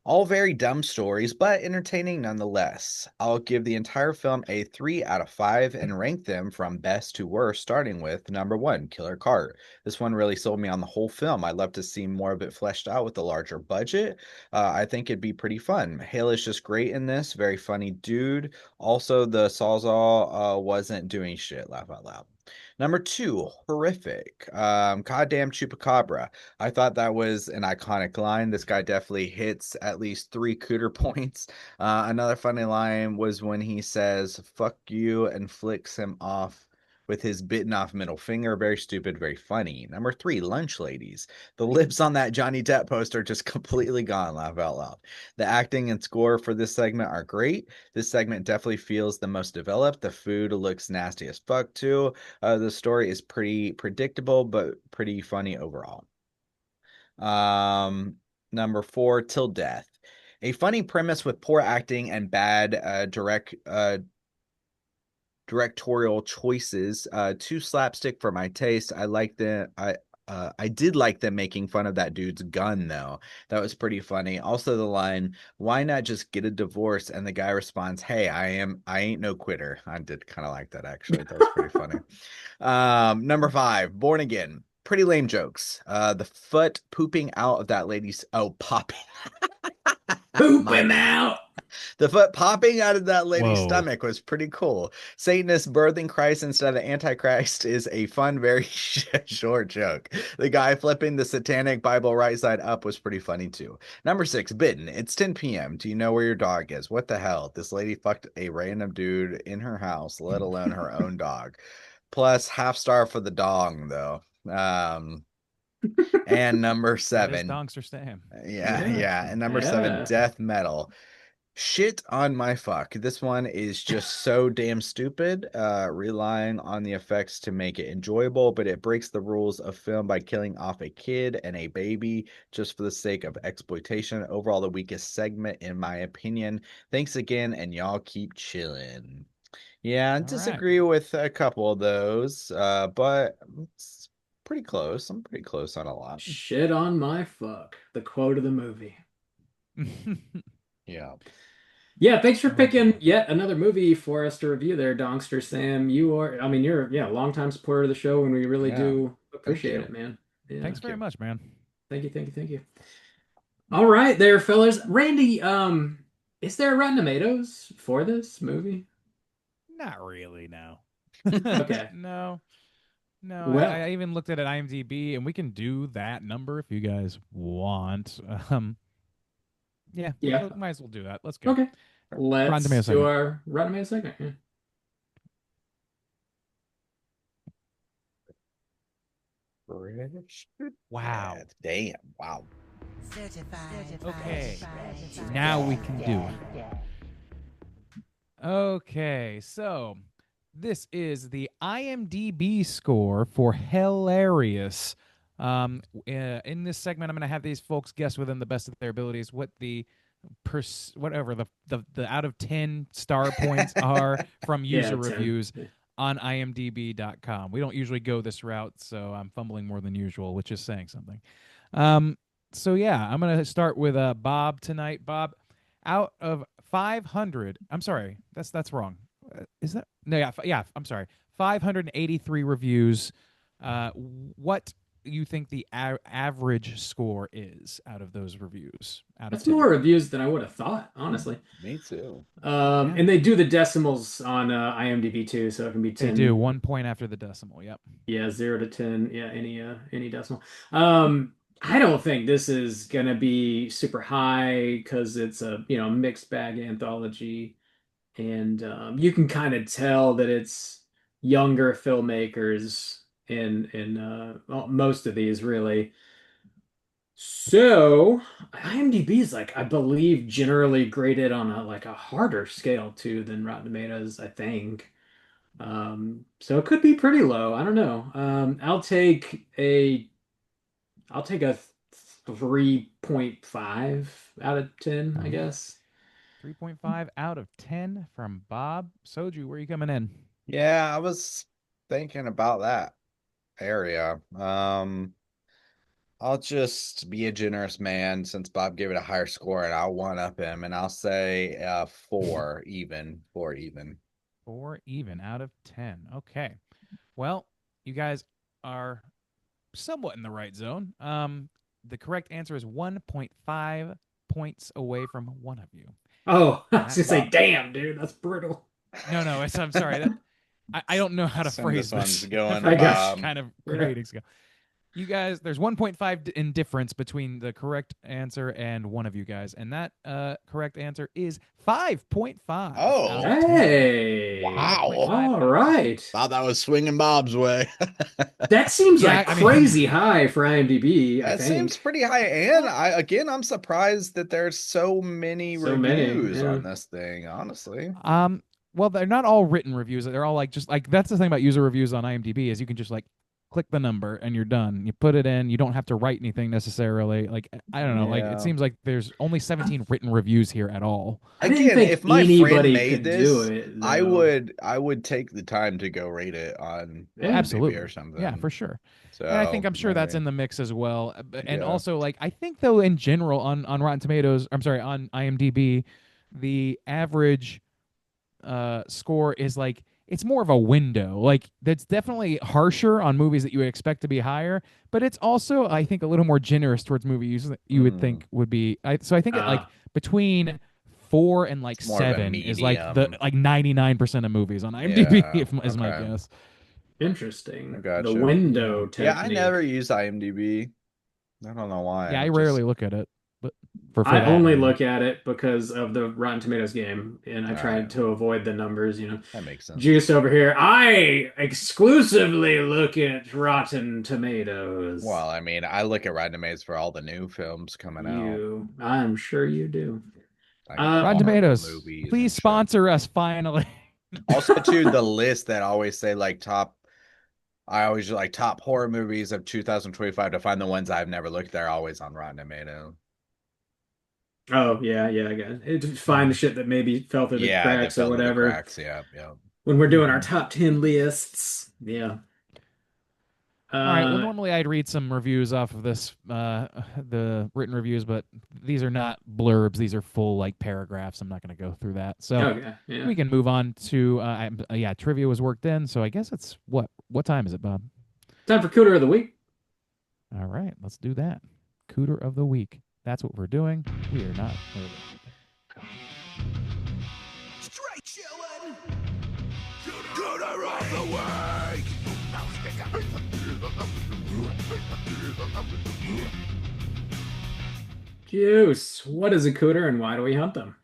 All very dumb stories, but entertaining nonetheless. I'll give the entire film a 3 out of 5 and rank them from best to worst, starting with number 1, Killer Cart. This one really sold me on the whole film. I'd love to see more of it fleshed out with a larger budget. I think it'd be pretty fun. Hale is just great in this, very funny dude. Also, the Sawzall wasn't doing shit, laugh out loud. Number 2, Horrific. Goddamn Chupacabra. I thought that was an iconic line. This guy definitely hits at least 3 cooter points. Another funny line was when he says, fuck you, and flicks him off with his bitten off middle finger. Very stupid, very funny. Number 3, Lunch Ladies. The lips on that Johnny Depp poster just completely gone, laugh out loud. The acting and score for this segment are great. This segment definitely feels the most developed. The food looks nasty as fuck, too. The story is pretty predictable, but pretty funny overall. Number 4, Till Death. A funny premise with poor acting and bad directorial choices. Too slapstick for my taste. I did like them making fun of that dude's gun though. That was pretty funny. Also the line, "Why not just get a divorce?" and the guy responds, "Hey, I ain't no quitter." I did kind of like that actually. That was pretty funny. Number 5, Born Again. Pretty lame jokes. The foot pooping out of that lady's popping. Poop My him bad. out. The foot popping out of that lady's Whoa. stomach was pretty cool. Satanist birthing Christ instead of Antichrist is a fun, very short joke. The guy flipping the satanic Bible right side up was pretty funny too. Number 6, Bitten. It's 10 p.m. Do you know where your dog is? What the hell? This lady fucked a random dude in her house, let alone her own dog. Plus, half star for the dong, though. And number That is 7. Dongster Sam. Yeah, Yeah. yeah. And number 7, Yeah. Death Metal. Shit on my fuck. This one is just so damn stupid, relying on the effects to make it enjoyable, but it breaks the rules of film by killing off a kid and a baby just for the sake of exploitation. Overall, the weakest segment, in my opinion. Thanks again, and y'all keep chilling. Yeah, I All right. disagree with a couple of those, but it's pretty close. I'm pretty close on a lot. Shit on my fuck. The quote of the movie. Yeah. Yeah, thanks for picking Okay. yet another movie for us to review there, Dongster Sam. I mean, you're a longtime supporter of the show, and we really Yeah. do Thank appreciate you. it, man. Yeah. Thanks very much, man. Thank you, thank you, thank you. All right there, fellas. Randy, is there Rotten Tomatoes for this movie? Not really, no. Okay. No. No, Well, I even looked at it IMDb, and we can do that number if you guys want. Yeah, yeah. might as well do that. Let's go. Okay. Rotten Let's Tomatoes do segment. our Rotten Tomatoes segment. Yeah. British. Wow. Damn. Wow. Okay. Now we can do it. Okay, so this is the IMDb score for Hellarious. In this segment, I'm going to have these folks guess within the best of their abilities what the whatever the out of 10 star points are from Yeah, user 10. reviews Yeah. on imdb.com. We don't usually go this route, so I'm fumbling more than usual, which is saying something. So yeah, I'm going to start with Bob tonight. Bob, out of 500, I'm sorry, that's wrong. Is that no? Yeah, I'm sorry. 583 reviews. What you think the average score is out of those reviews? Out of That's 10. more reviews than I would have thought, honestly. Me too. Yeah. And they do the decimals on IMDb too, so it can be They 10. do 1 point after the decimal. Yep. Yeah, 0 to 10. Yeah, any decimal. I don't think this is gonna be super high because it's a mixed bag anthology, and you can kind of tell that it's younger filmmakers in well, most of these really. So IMDb is like I believe generally graded on a harder scale too than Rotten Tomatoes, I think. So it could be pretty low. I don't know. I'll take a 3.5 out of 10, I guess. 3.5 out of 10 from Bob. Soju, where are you coming in? Yeah, I was thinking about that area. I'll just be a generous man since Bob gave it a higher score, and I'll one up him, and I'll say 4 even. 4 even out of 10. Okay. Well, you guys are somewhat in the right zone. The correct answer is 1.5 points away from one of you. Oh, I was That gonna say, one. damn, dude, that's brutal. No, I'm sorry. I don't know how to Assume phrase this one's this. going I to got Bob. Kind of Yeah. grading scale. You guys, there's 1.5 in difference between the correct answer and one of you guys, and that correct answer is 5.5 Oh. out of 10. Hey, Wow. 5.5 all out of 10. right. Thought that was swinging Bob's way. That seems Yeah, like I mean- crazy high for IMDb, I That seems think. pretty high. And I'm surprised that there's so many So many, reviews yeah. on this thing, honestly. Well, they're not all written reviews. They're all like just like that's the thing about user reviews on IMDb is you can just like click the number and you're done. You put it in. You don't have to write anything necessarily. Like I don't know. Like Yeah. it seems like there's only 17 written reviews here at all. I didn't Again, think if my friend anybody made could do this, it, I though. would take the time to go rate it on Yeah. IMDb Absolutely. or something. Yeah, for sure. So And I think I'm sure that's maybe. in the mix as well. And Yeah. also like I think though in general on Rotten Tomatoes, I'm sorry, on IMDb, the average score is like it's more of a window. Like that's definitely harsher on movies that you would expect to be higher, but it's also I think a little more generous towards movies that you would Mm. think would be. So I think it like Ah. between 4 and like It's more of a 7 is like the medium. like 99% of movies on IMDb Yeah, is my okay. guess. Interesting. I The gotcha. window Yeah, I technique. never use IMDb. I don't know why. Yeah, I Just- rarely look at it, but for I that only movie. look at it because of the Rotten Tomatoes game, and I try Alright. to avoid the numbers, you know. That makes sense. Juice over here. I exclusively look at Rotten Tomatoes. Well, I mean, I look at Rotten Tomatoes for all the new films coming out. I'm sure you do. Like Rotten Rotten Marvel Tomatoes, movies and please shit. sponsor us finally. Also, too, the list that always say like top. I always like top horror movies of 2025 to find the ones I've never looked. They're always on Rotten Tomatoes. Oh, yeah, I got it. To find the shit that maybe fell through the Yeah, they cracks or fell through the whatever. cracks. Yeah. When we're doing our Mhm. top 10 lists. Yeah. All right. Well, Uh, normally I'd read some reviews off of this, the written reviews, but these are not blurbs. These are full like paragraphs. I'm not going to go through that. So okay, yeah. we can move on to, yeah, trivia was worked in. So I guess it's what time is it, Bob? Time for Cooter of the Week. All right, let's do that. Cooter of the week. That's what we're doing. We are not. Straight chillin'. Gooder of the week. Juice. What is a cooter and why do we hunt them?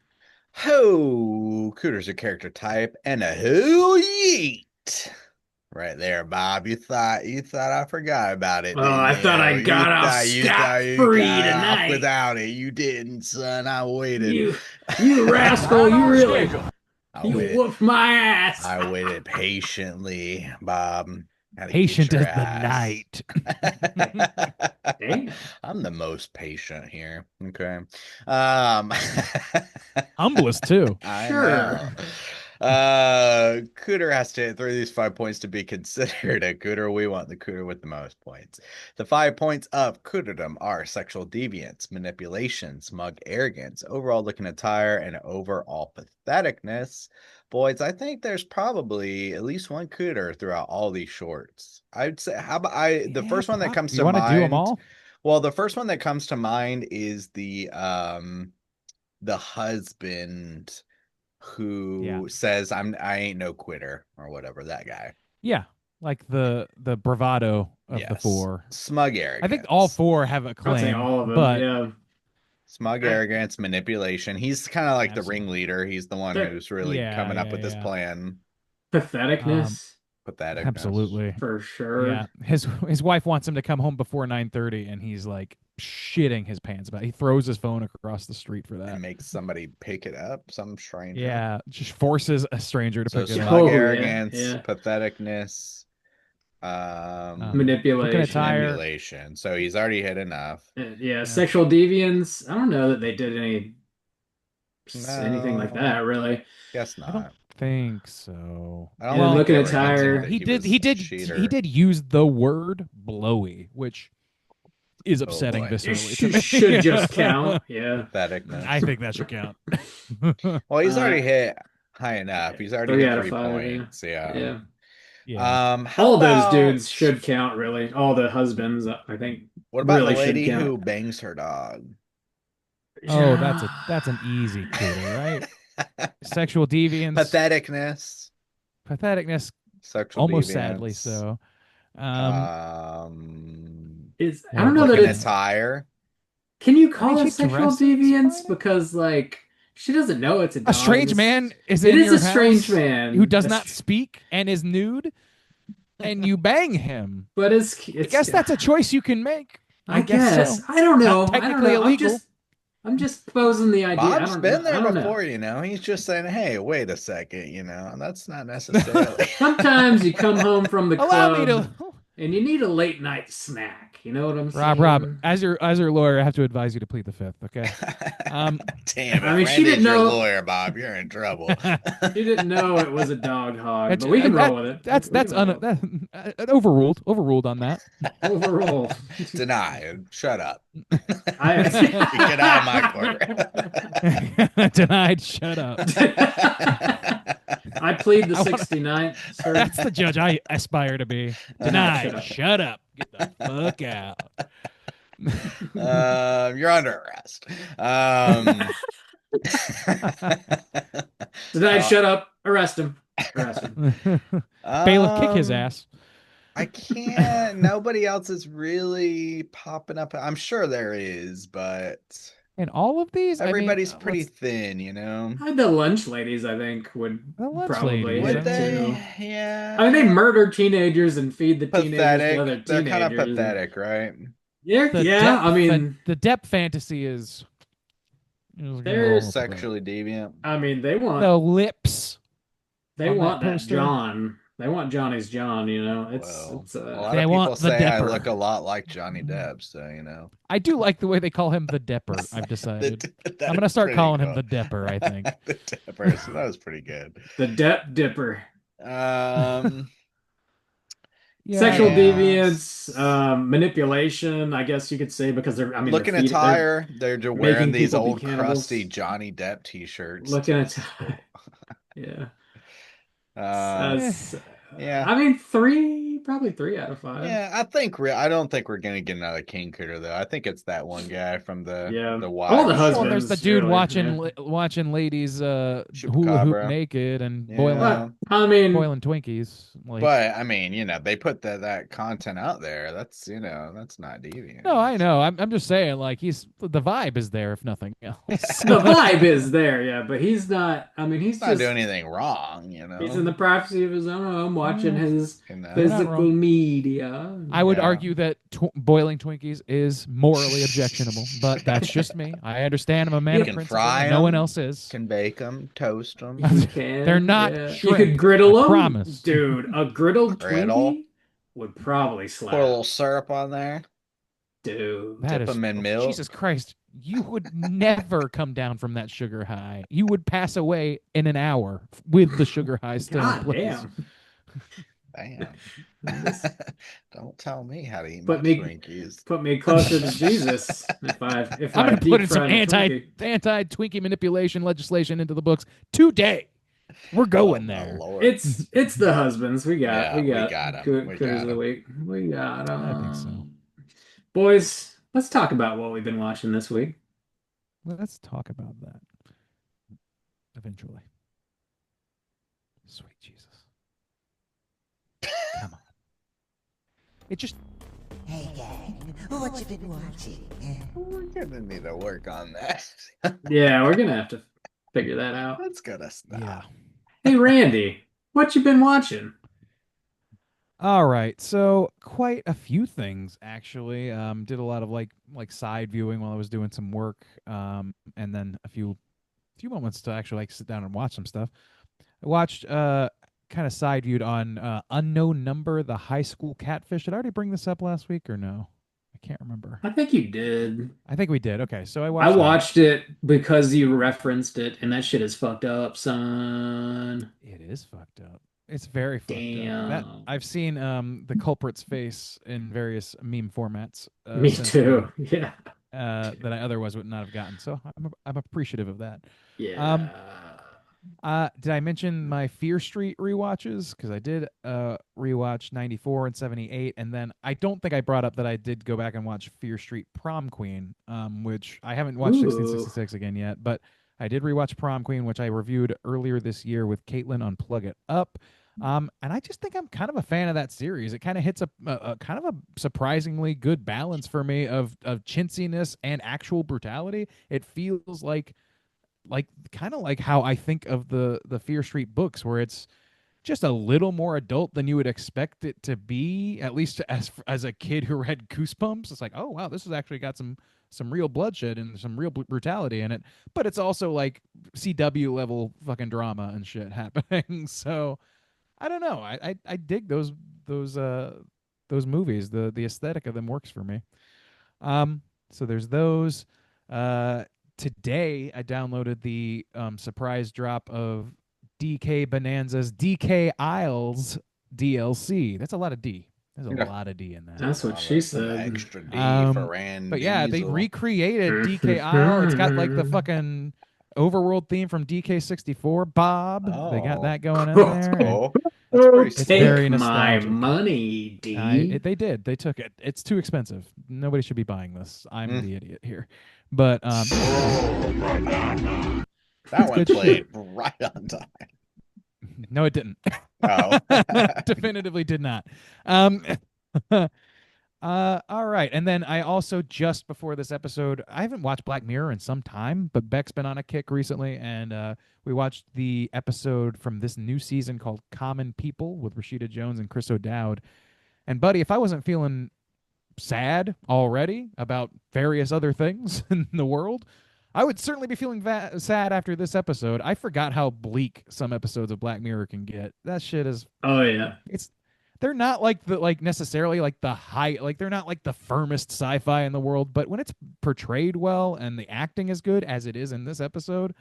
Ho, Cooter's a character type and a who yeet. Right there, Bob. You thought I forgot about it. Oh, didn't I you? thought I got off you scot-free got off tonight. without it. You didn't, son. I waited. You rascal, you really, I you waited. whooped my ass. I waited patiently, Bob. Had to Patient get as your the ass. night. Damn. I'm the most patient here. Okay. Humblest too. I Sure. know. Cooter has to hit 3 of these 5 points to be considered a Cooter. We want the Cooter with the most points. The 5 points of Cooterdom are sexual deviance, manipulation, smug arrogance, overall looking attire, and overall patheticness. Boys, I think there's probably at least one Cooter throughout all these shorts. I'd say, how about the Yeah, first one that comes you to want to do them mind? all? Well, the first one that comes to mind is the husband who says I ain't no quitter or whatever, that guy. Yeah, like the bravado of the Yes. four. Smug arrogance. I think all four have a I'd say claim, all of them, but yeah. Smug arrogance, manipulation. He's kind of like the Absolutely. ringleader. He's the one That- who's really Yeah, coming up yeah, with this yeah. plan. Patheticness, Patheticness. absolutely. for sure. Yeah, his wife wants him to come home before 9:30, and he's like shitting his pants about it. He throws his phone across the street for that. And makes somebody pick it up, some stranger. Yeah, just forces a stranger to So pick it smug up. Oh, yeah, arrogance, yeah. patheticness, Manipulation. Looking at tire. manipulation. So he's already hit enough. Yeah, sexual deviance. I don't know that they did anything like No. that, really. Guess I don't not. think so. I don't Yeah, think looking they at were Tyre- hinting that He did. was He a did. cheater. He did use the word blowy, which is upsetting boy. It viscerally to me. should just count. Yeah. Patheticness. I think that should count. Well, he's already Uh, hit high enough. He's already 3 hit out of 3 5. points. Yeah. Yeah. How All those about dudes should count, really. All the husbands, I think, what about the really should lady who count. bangs her dog? Oh, that's an easy cooter, right? Sexual deviance, Patheticness. patheticness, Sexual almost deviance. sadly so. Is I What don't know about that looking it's. at Tyre. Can you I call mean, it she sexual dresses deviance? fine. Because like she doesn't know it's a dog. A strange It's- man is It in is your a strange house man who does A not str- speak and is nude, and you bang him. But it's. I guess that's a choice you can make. I guess guess. so. I don't know. Not I don't technically know. illegal. I'm just posing the idea. I Bob's don't. been I there don't know. before, He's just saying, "Hey, wait a second, that's not necessarily." Sometimes you come home from the Allow me club to. and you need a late night snack. You know what I'm saying? Rob, as your lawyer, I have to advise you to plead the fifth. Okay. Damn, I if mean, she Randy's didn't your know- lawyer, Bob, you're in trouble. She didn't know it was a dog hog, That's- but we can that- roll with it. That's We can roll. overruled on that. Overruled. Denied. Shut up. I- You get out of my court. Denied. Shut up. I plead the I wanna- 69th, sir. That's the judge I aspire to be. Denied. Shut up. Get the fuck out. You're under arrest. Tonight, shut up. Arrest him. Arrest him. Bailiff, kick his ass. I can't. Nobody else is really popping up. I'm sure there is, but And all of these, everybody's I mean, pretty let's- thin, The lunch ladies, I think, would The lunch probably ladies, hit Would yeah. they? too. Yeah. I mean, they murder teenagers and feed the teenagers to pathetic. other They're teenagers. kind of pathetic, right? Yeah, The yeah. depth I mean, the depth fantasy is. They're Sexually deviant. they want the lips. they on want that that poster. John. They want Johnny's John. It's Well, it's a lot They of people want the say I Depper. look a lot like Johnny Depp, so I do like the way they call him the Depper. I've decided. I'm gonna start calling him the Depper. I think. the Depper. So that was pretty good. the Dipper. Yeah, Sexual yeah. deviance, manipulation, I guess you could say, because they're Looking they're at Tyre, they're just wearing these people be old cannibals. crusty Johnny Depp t-shirts. looking at yeah. Yeah. I mean, probably 3 out of 5. Yeah, I don't think we're gonna get another King Cooter though. I think it's that one guy from the Yeah. the All the Wild. husbands. Well, and there's the dude really, watching yeah. watching ladies hula hoop Chupacabra. naked and Yeah. boiling I mean, Twinkies. Like, But I mean, they put that content out there. That's that's not deviant. no, I know. I'm just saying, like, the vibe is there, if nothing else. the vibe is there, yeah, but he's not. I mean, he's He's not just doing anything wrong, he's in the privacy of his own home, watching his You know? physical wrong. media. I would Yeah. argue that boiling Twinkies is morally objectionable, but that's just me. I understand I'm a man You of can principle. fry No one 'em. else is. Can bake them, toast them. You can, They're not yeah. You shrimp, could griddle I them, promise. dude. A griddled Griddle. Twinkie would probably slap, Pour a little syrup on there. dude. That Dip is 'em in milk. Jesus Christ. You would never come down from that sugar high. You would pass away in an hour with the sugar high still in God place. damn. Damn. Don't tell me how to eat Put my me- Twinkies. Put me closer to Jesus if I I'm I going to put in deep some fried a Twinkie. anti Twinkie manipulation legislation into the books today. We're going Oh, my there. Lord. It's the husbands. We got Yeah, we got 'em. Good We critters got of the 'em. week. We got I think so. Boys, let's talk about what we've been watching this week. Let's talk about that eventually. Sweet Jesus. Come on. It just Hey gang, what you been watching? We're gonna need to work on that. Yeah, we're gonna have to figure that out. That's gonna stop. yeah. Hey Randy, what you been watching? All right, so quite a few things actually. Did a lot of like side viewing while I was doing some work, and then a few moments to actually like sit down and watch some stuff. I watched kind of side viewed on Unknown Number, the high school catfish. Did I already bring this up last week or no? I I can't remember. I think you did. I think we did. Okay, so I I watched that. watched it because you referenced it, and that shit is fucked up, son. It is fucked up. It's very fucked up. That Damn. I've seen the culprit's face in various meme formats Me since too. then, Yeah. that I otherwise would not have gotten. So I'm appreciative of that. Yeah. Did I mention my Fear Street rewatches? Because I did rewatch 94 and 78, and then I don't think I brought up that I did go back and watch Fear Street Prom Queen, which I haven't watched Ooh. 1666 again yet, but I did rewatch Prom Queen, which I reviewed earlier this year with Caitlin on Plug It Up. And I just think I'm kind of a fan of that series. It kind of hits a kind of a surprisingly good balance for me of chintziness and actual brutality. It feels like kind of like how I think of the Fear Street books, where it's just a little more adult than you would expect it to be, at least as a kid who read Goosebumps. It's like, oh wow, this has actually got some real bloodshed and some real brutality in it, but it's also like CW level fucking drama and shit happening. So I don't know. I dig those movies. The aesthetic of them works for me. So there's those. Today I downloaded the surprise drop of DK Bonanza's DK Isles DLC. That's a lot of D. There's a Yeah. lot of D in that. That's what she Some said. extra D for Um, Rand But yeah, they Diesel. recreated DK Isle. It's got like the fucking overworld theme from DK64. Bob, they got Oh. that going in there. and Oh, that's pretty It's Take very my nostalgic. money, D. They did. They took it. It's too expensive. Nobody should be buying this. I'm Mm. the idiot here. But that it's one good played right on time. no, it didn't. Oh. Definitively did not. All right. And then I also, just before this episode, I haven't watched Black Mirror in some time, but Beck's been on a kick recently, and we watched the episode from this new season called Common People with Rashida Jones and Chris O'Dowd. And buddy, if I wasn't feeling sad already about various other things in the world, I would certainly be feeling sad after this episode. I forgot how bleak some episodes of Black Mirror can get. That shit is Oh yeah. they're not like necessarily like the high, like they're not like the firmest sci-fi in the world, but when it's portrayed well and the acting is good as it is in this episode,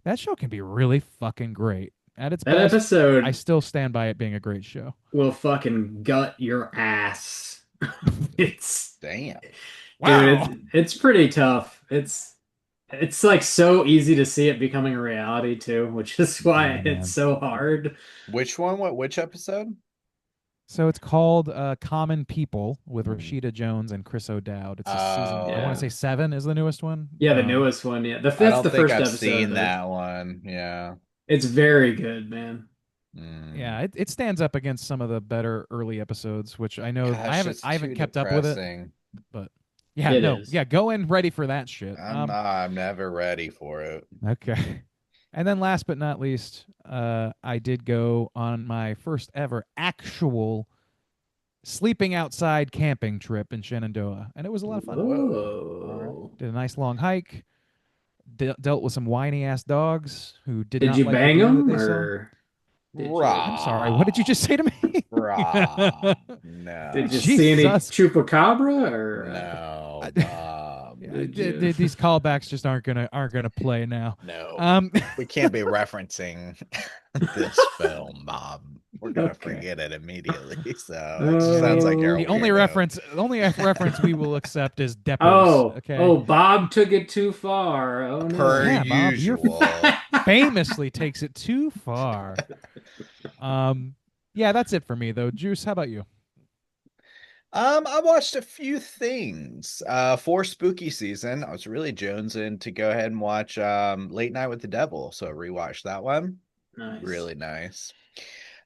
that show can be really fucking great. At its That best, episode I still stand by it being a great show. will fucking gut your ass. It's Damn. dude, it's pretty tough. It's like so easy to see it becoming a reality too, which is why Yeah, man. it's so hard. Which one? Which episode? So it's called Common People with Mhm. Rashida Jones and Chris O'Dowd. It's a season. I Yeah. want to say 7 is the newest one. Yeah, the newest one. Yeah, I that's don't the think first I've episode. seen though. that one. Yeah. It's very good, man. Mm. Yeah, it stands up against some of the better early episodes, which I know Gosh, it's I haven't too kept up with it, depressing. but yeah, It no, is. yeah, go in ready for that shit. I'm never ready for it. Okay. And then last but not least, I did go on my first ever actual sleeping outside camping trip in Shenandoah, and it was a lot of fun. Whoa. Did a nice long hike. Dealt with some whiny ass dogs who did Did not you like the bang glue that them they sell. or did you? Rah. I'm sorry. What did you just say to me? Rah. No. Did you see any Jesus. chupacabra or No. Yeah, Did you? these callbacks just aren't gonna play now. No. We can't be referencing this film, Bob. We're gonna Okay. forget it immediately. So it sounds like you're a the only weirdo. reference we will accept is Deppers. Oh, okay. oh, Bob took it too far. Oh no. Per Yeah, Bob, you're- usual. Famously takes it too far. Yeah, that's it for me though. Juice, how about you? I watched a few things. For spooky season, I was really jonesing to go ahead and watch Late Night with the Devil. So I rewatched that one. Nice. Really nice.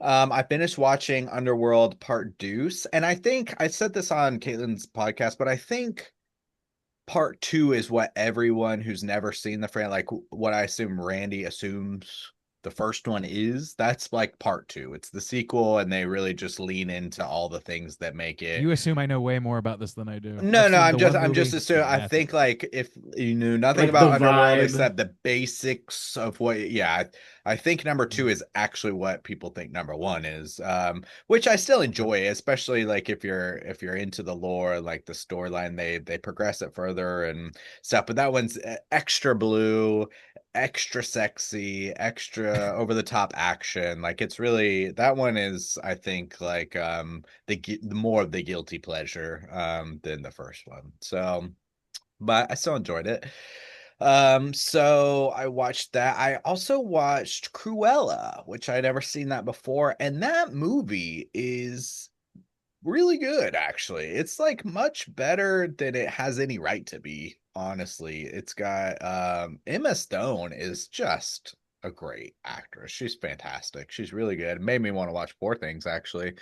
I finished watching Underworld Part Deuce, and I think I said this on Caitlin's podcast, but I think Part 2 is what everyone who's never seen the franchise, like what I assume Randy assumes the first one is. That's like part two. It's the sequel, and they really just lean into all the things that make it. You assume I know way more about this than I do. No, I've no, seen I'm the just one I'm just movie. assuming. I That's it. think like if you knew nothing Like the about Underworld vibe. except the basics of what, yeah, I think number two is actually what people think number one is. Which I still enjoy, especially like if you're into the lore, like the storyline, they progress it further and stuff. But that one's extra blue, extra sexy, extra over the top action. Like it's really, that one is, I think, like the more of the guilty pleasure than the first one. So, but I still enjoyed it. So I watched that. I also watched Cruella, which I'd never seen that before, and that movie is really good, actually. It's like much better than it has any right to be, honestly. It's got Emma Stone is just a great actress. She's fantastic. She's really good. It made me want to watch Poor Things, actually.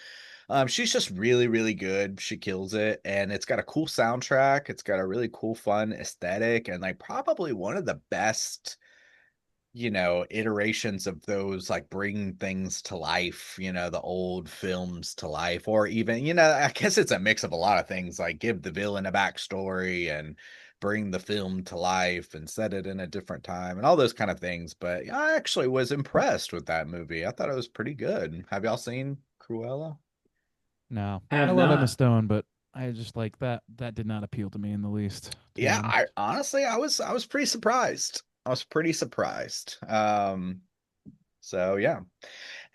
She's just really, really good. She kills it, and it's got a cool soundtrack. It's got a really cool, fun aesthetic, and like probably one of the best, iterations of those, like bring things to life, the old films to life, or even, I guess it's a mix of a lot of things, like give the villain a backstory and bring the film to life and set it in a different time and all those kind of things. But I actually was impressed with that movie. I thought it was pretty good. Have y'all seen Cruella? No, I Have love Emma not. Stone, but I just like that. That did not appeal to me in the least, to be Yeah, I honest. honestly I was pretty surprised. I was pretty surprised. So yeah.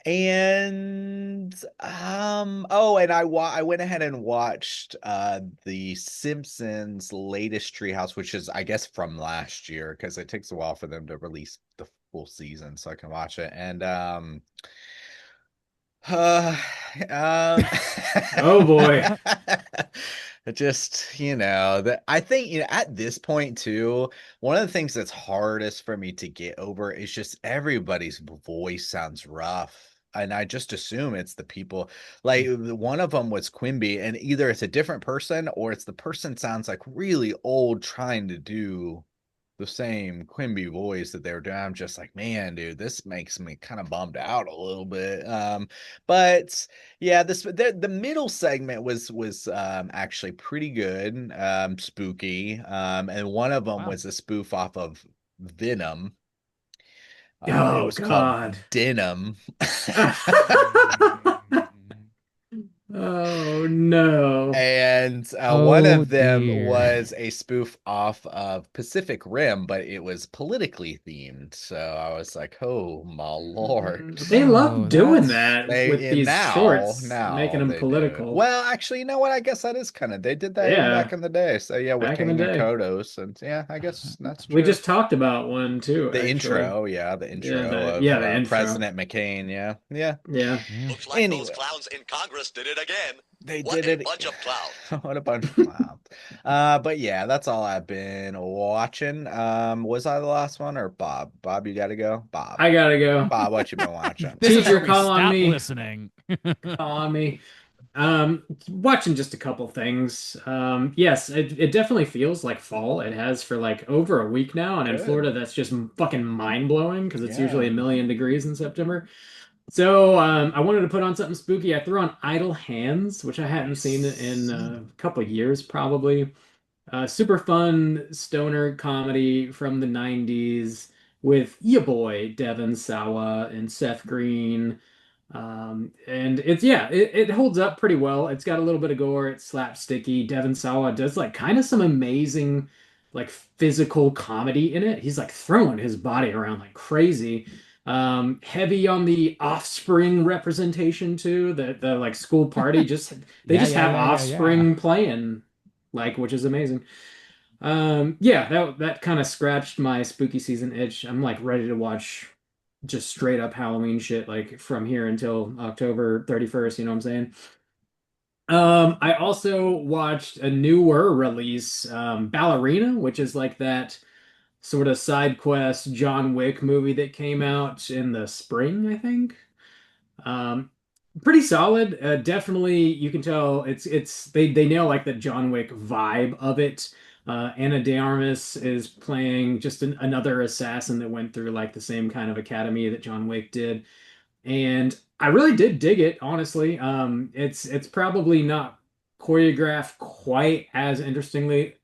And and I went ahead and watched the Simpsons latest Treehouse, which is, I guess, from last year, because it takes a while for them to release the full season so I can watch it. And uh, um Oh boy. just, that I think, at this point too, one of the things that's hardest for me to get over is just everybody's voice sounds rough. And I just assume it's the people, like one of them was Quimby, and either it's a different person or it's the person sounds like really old trying to do the same Quimby voice that they were doing. I'm just like, man, dude, this makes me kind of bummed out a little bit. But yeah, the middle segment was actually pretty good, spooky. And one of them Wow. was a spoof off of Venom. It Oh was called God. Denim. Oh no. And one Oh of them dear. was a spoof off of Pacific Rim, but it was politically themed. So I was like, "Oh my lord!" They love Oh, doing that's that They with and these shorts, making now them they do. political. Well, actually, you know what? I guess that is kind of, they did that even back Yeah, in the day. So yeah, with back in the Kang and day. Kodos, and yeah, I guess that's We true. just talked about one too, The actually. intro, yeah, the Yeah, intro of the intro. President McCain, yeah, yeah. Yeah. yeah. Looks like those Anyway, clowns in Congress did it again. they What did a it. bunch of clowns. What a bunch of clowns. But yeah, that's all I've been watching. Was I the last one or Bob? Bob, you gotta go. Bob. I gotta go. Bob, what you been watching? This is where Teacher, we call on stop me. listening. Call on me. Watching just a couple things. Yes, it definitely feels like fall. It has for like over a week now, and in Good. Florida, that's just fucking mind blowing because it's usually Yeah. a million degrees in September. So, I wanted to put on something spooky. I threw on Idle Hands, which I hadn't seen in Nice. a couple of years, probably. Super fun stoner comedy from the 90s with ya boy Devon Sawa and Seth Green. And it holds up pretty well. It's got a little bit of gore, it's slapsticky. Devon Sawa does like kind of some amazing like physical comedy in it. He's like throwing his body around like crazy. Heavy on the offspring representation too. The like school party just they Yeah, just yeah, have yeah, yeah, yeah. offspring playing like, which is amazing. Yeah, that kind of scratched my spooky season itch. I'm like ready to watch just straight up Halloween shit like from here until October 31st, you know what I'm saying? I also watched a newer release, Ballerina, which is like that sort of side quest John Wick movie that came out in the spring, I think. Um, Pretty solid. Definitely, you can tell it's they nail like the John Wick vibe of it. Anna de Armas is playing just another assassin that went through like the same kind of academy that John Wick did. And I really did dig it, honestly. It's probably not choreographed quite as interestingly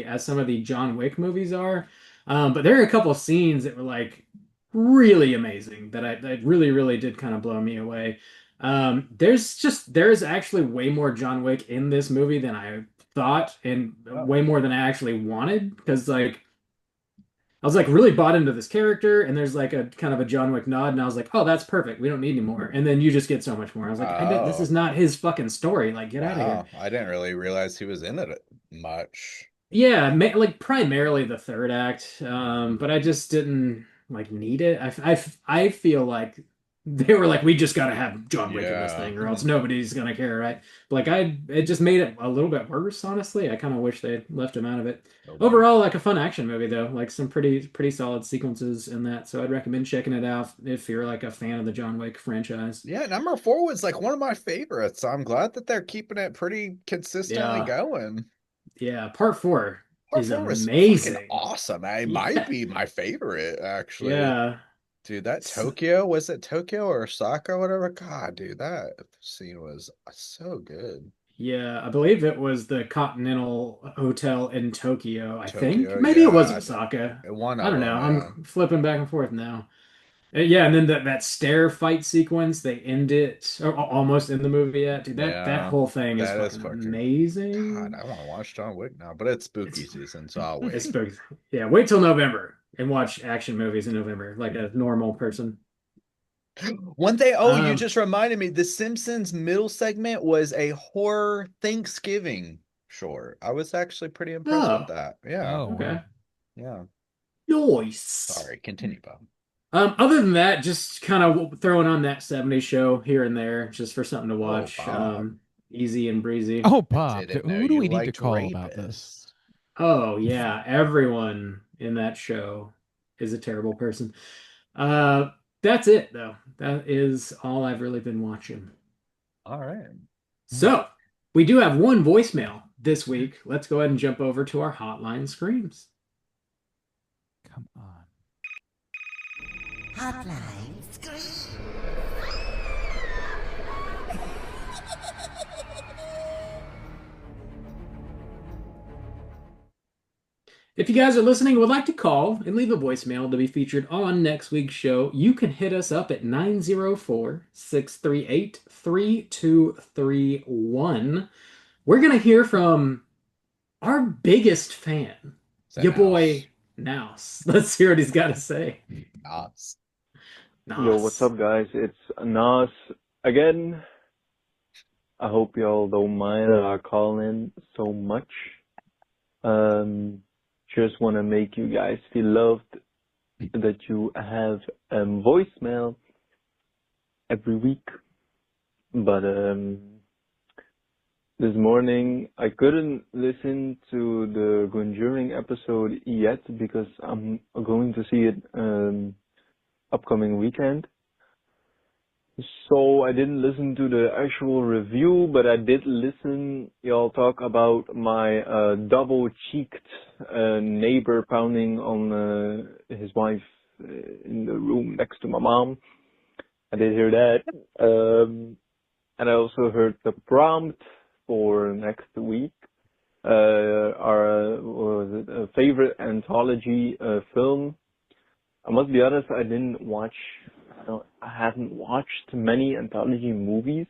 as some of the John Wick movies are. But there are a couple of scenes that were like really amazing that really, really did kind of blow me away. There's actually way more John Wick in this movie than I thought, and Oh. way more than I actually wanted, because like I was like really bought into this character, and there's like a kind of a John Wick nod, and I was like, oh, that's perfect. We don't need any more. And then you just get so much more. I was like, this is Oh, not his fucking story. Like, get out of here. wow. I didn't really realize he was in it much. Yeah, like primarily the third act, but I just didn't like need it. I feel like they were like, we just gotta have John Wick in this Yeah. thing, or else nobody's gonna care, right? But like it just made it a little bit worse, honestly. I kind of wish they left him out of it. Oh, wow. Overall, like a fun action movie though, like some pretty solid sequences in that. So I'd recommend checking it out if you're like a fan of the John Wick franchise. Yeah, number 4 was like one of my favorites. I'm glad that they're keeping it pretty consistently Yeah, going. yeah. Part four Part is 4 was fucking amazing. awesome. It might Yeah, be my favorite, actually. yeah. Dude, that Tokyo, was it Tokyo or Osaka, whatever? God, dude, that scene was so good. Yeah, I believe it was the Continental Hotel in Tokyo, I think. Tokyo, Maybe it yeah, was I think Osaka. one I of don't know. them, yeah. I'm flipping back and forth now. Yeah, and then that stair fight sequence, they end it or almost in the movie yet. Dude, that Yeah, whole thing is that is fucking fucking God. amazing. I want to watch John Wick now, but it's spooky It's season, so I'll it's wait. both. Yeah, wait till November and watch action movies in November like a normal person. One thing, oh, you Um, just reminded me, The Simpsons middle segment was a horror Thanksgiving short. I was actually pretty impressed with oh, that. Yeah, Oh, okay. wow. yeah. Nice. Sorry, continue, Bob. Other than that, just kind of throwing on that 70s show here and there, just for something to Oh, watch. Bob. Easy and breezy. Oh, I Bob, didn't know who do you we need to liked call about this? rapists. Oh yeah, everyone in that show is a terrible person. Uh, that's it though. That is all I've really been watching. All right. So we do have one voicemail this week. Let's go ahead and jump over to our hotline screams. Come on. Hotline scream. If you guys are listening and would like to call and leave a voicemail to be featured on next week's show, you can hit us up at 904-638-3231. We're going to hear from our biggest fan, Is that your House? boy Nouse. Let's hear what he's got to say. Nas. Yo, what's Nos. up, guys? It's Nas again. I hope y'all don't mind that I call in so much. Just want to make you guys feel loved, that you have voicemail every week. But this morning I couldn't listen to the Conjuring episode yet because I'm going to see it upcoming weekend. So I didn't listen to the actual review, but I did listen y'all talk about my double-cheeked neighbor pounding on his wife in the room next to my mom. I did hear that. And I also heard the prompt for next week. Our what was it, a favorite anthology film. I must be honest, I haven't watched many anthology movies,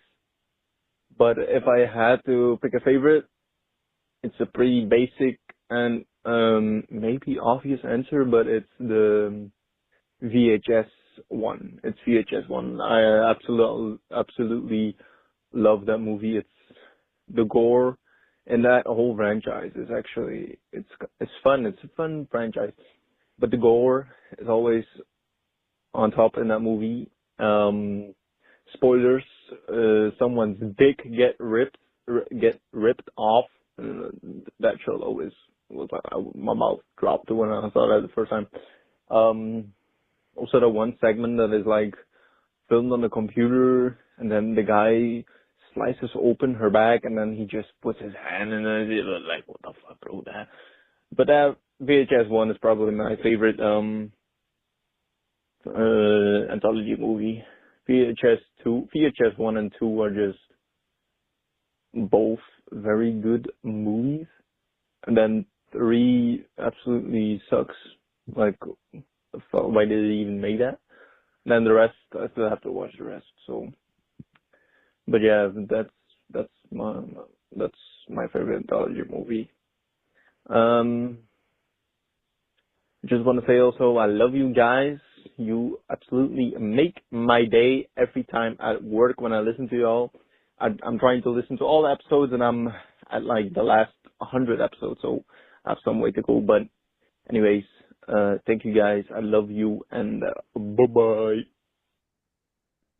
but if I had to pick a favorite, it's a pretty basic and maybe obvious answer, but it's the VHS one. It's VHS one. I absolutely love that movie. It's the gore and that whole franchise is actually it's fun. It's a fun franchise, but the gore is always on top in that movie. Spoilers: someone's dick get ripped off. That shit always was like my mouth dropped when I saw that the first time. Also the one segment that is like filmed on the computer, and then the guy slices open her back, and then he just puts his hand in it. It was like, what the fuck, bro? That. But that VHS one is probably my favorite anthology movie. VHS 1 and 2 are just both very good movies, and then 3 absolutely sucks. Like, why did they even make that? And then the rest, I still have to watch the rest. So, but yeah, that's my favorite anthology movie. Just want to say also, I love you guys. You absolutely make my day every time at work when I listen to y'all. I'm trying to listen to all the episodes, and I'm at like the last 100 episodes, so I have some way to go. But anyways, thank you guys. I love you, and bye-bye.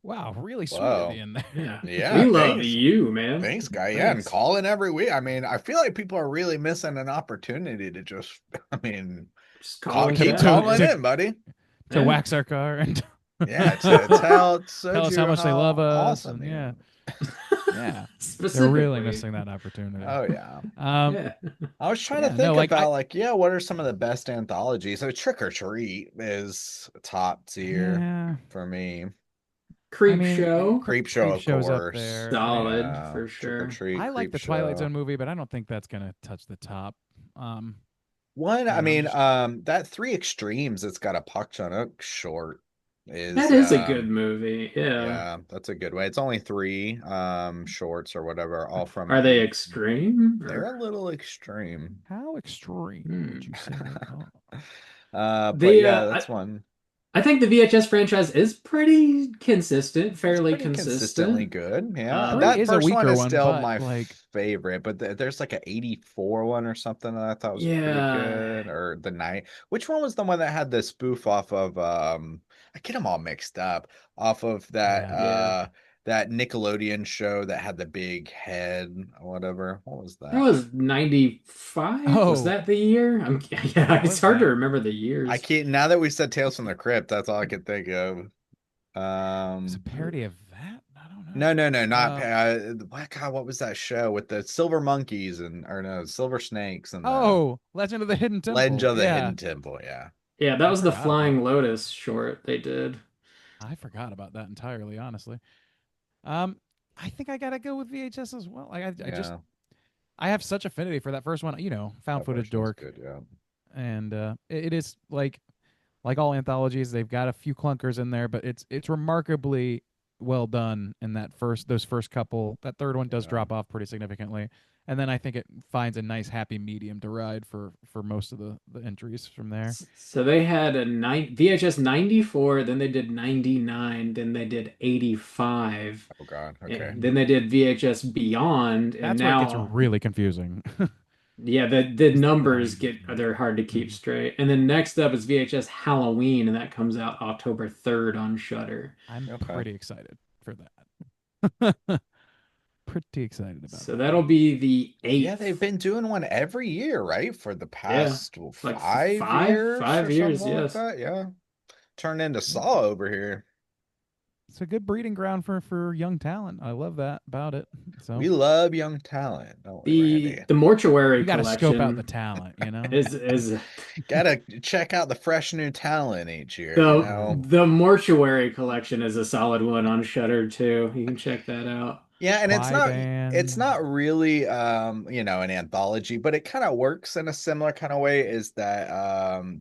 Wow, really sweet Wow. at the end there. Yeah. Yeah, We love thanks. you, man. Thanks, guy. Yeah, and Thanks. call in every week. I mean, I feel like people are really missing an opportunity to just, I mean, Just call us keep out, calling man. in, buddy. To Yeah. wax our car and Yeah, to tell tell us how much they love us. awesome And you yeah, are. yeah, they're Specifically. really missing that opportunity. Oh yeah. Yeah. I was trying Yeah, to no, think like, about what are some of the best anthologies? So Trick or Treat is top tier Yeah, for me. Creep I mean, Show. Creep Show, of Show's up course. there. Solid, Yeah. for Trick or sure. Treat, I like Creep the Twilight Show. Zone movie, but I don't think that's gonna touch the top. One, You I know, mean, just- that Three Extremes, it's got a Park Chan-wook short is That is a good movie. Yeah. yeah, that's a good way. It's only 3 shorts or whatever, all from Are they extreme? They're a Or... little extreme. How extreme would you say they are? But yeah, that's one. I think the VHS franchise is pretty consistent, It's fairly pretty consistently consistent. good. Yeah. 3 That is a first one weaker is one, still but my like, favorite, but there's like an 84 one or something that I thought was pretty Yeah. good. Or the night. Which one was the one that had the spoof off of I get them all mixed up off of that Yeah. that Nickelodeon show that had the big head or whatever. What was That that? was 95. Was Oh. that the year? Yeah, What it's was hard to that? remember the years. I can't now that we said Tales from the Crypt, that's all I could think of. It's a parody of that? I don't know. No, not God, what was that show with the silver monkeys or no, silver snakes and the Legend of the Hidden Temple. Legend of the Yeah. Hidden Temple, yeah. Yeah, that I was the forgot about Flying that. Lotus short they did. I forgot about that entirely, honestly. I think I gotta go with VHS as well. Like Yeah, I have such affinity for that first one. Found that footage version was dork, good, yeah. and it is like all anthologies. They've got a few clunkers in there, but it's remarkably well done in those first couple. That third one does Yeah. drop off pretty significantly, and then I think it finds a nice happy medium to ride for most of the entries from there. So they had a VHS 94, then they did 99, then they did 85. Oh God, okay. And then they did VHS Beyond, and That's where it gets now really confusing. yeah, the numbers Line. they're hard to keep Mhm. straight. And then next up is VHS Halloween, and that comes out October 3rd on Shudder. I'm Okay. pretty excited for that. Pretty excited about So that. that'll be the 8th. Yeah, they've been doing one every year, right? For the past like 5 years, five or years, something like yes. that. Yeah, turned into Saw over here. It's a good breeding ground for young talent. I love that about it. So We love young talent, don't we, Randy? The Mortuary you got to collection scope out the talent, is Gotta check out the fresh new talent each year, the Mortuary collection is a solid one on Shudder too. You can check that out. Yeah, and it's Band. not really an anthology, but it kind of works in a similar kind of way. Is that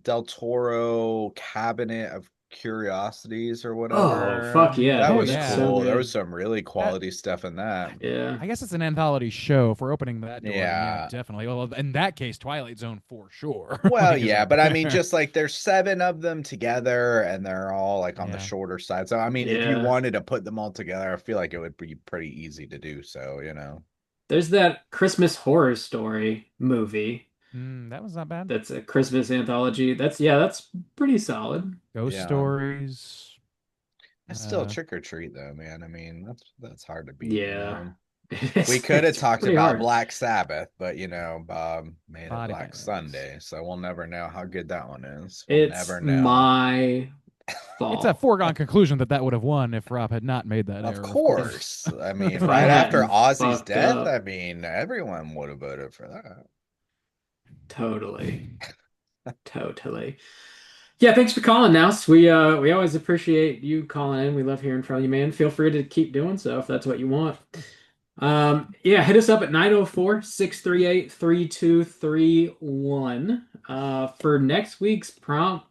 Del Toro Cabinet of Curiosities or whatever? Oh, fuck yeah. That dude, was that's cool. so There good. was some really quality stuff in that. Yeah. I guess it's an anthology show. If we're opening that door, then Yeah. definitely. Well, in that case, Twilight Zone for sure. Well, Like, is yeah, up but I mean, there. just like there's 7 of them together, and they're all like on the Yeah. shorter side. So I mean, if you Yeah. wanted to put them all together, I feel like it would be pretty easy to do so. There's that Christmas Horror Story movie. That was not bad. That's a Christmas anthology. That's pretty solid. Ghost Yeah. stories. It's still Trick or Treat though, man. I mean, that's hard to beat. Yeah. We could have It's talked pretty about hard. Black Sabbath, but Bob made a Body Black bags. Sunday, so we'll never know how good that one is. We'll It's never know. my fall. It's a foregone conclusion that would have won if Rob had not made that Of error. course. I mean, If I right after hadn't Ozzy's fucked death, up. I mean, everyone would have voted for that. Totally. Totally. Yeah, thanks for calling, Nouse. We always appreciate you calling in. We love hearing from you, man. Feel free to keep doing so if that's what you want. Yeah, hit us up at 904-638-3231. For next week's prompt,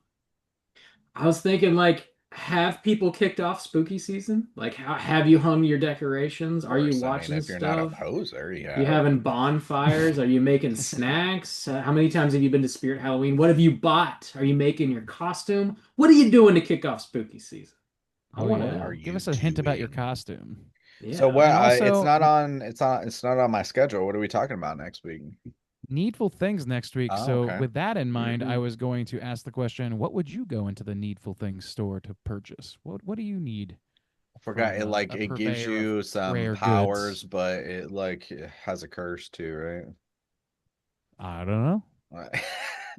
I was thinking like have people kicked off spooky season? Like how have you hung your decorations? Are you Of course. I mean, watching if you're not a stuff? poser, You having bonfires? Are you making snacks? How many times have you been to Spirit Halloween? What have you bought? Are you making your costume? What are you doing to kick off spooky season? I Oh, want to yeah. know. Give us a hint about your costume. Yeah. So what? And It's also- not on. It's not on my schedule. What are we talking about next week? Needful things next week. Oh, So okay. with that in mind, I Mhm. was going to ask the question, what would you go into the Needful Things store to purchase? What do you need? I forgot From it like a it gives purveyor of you some rare powers, goods? but it like it has a curse too, right? I don't know.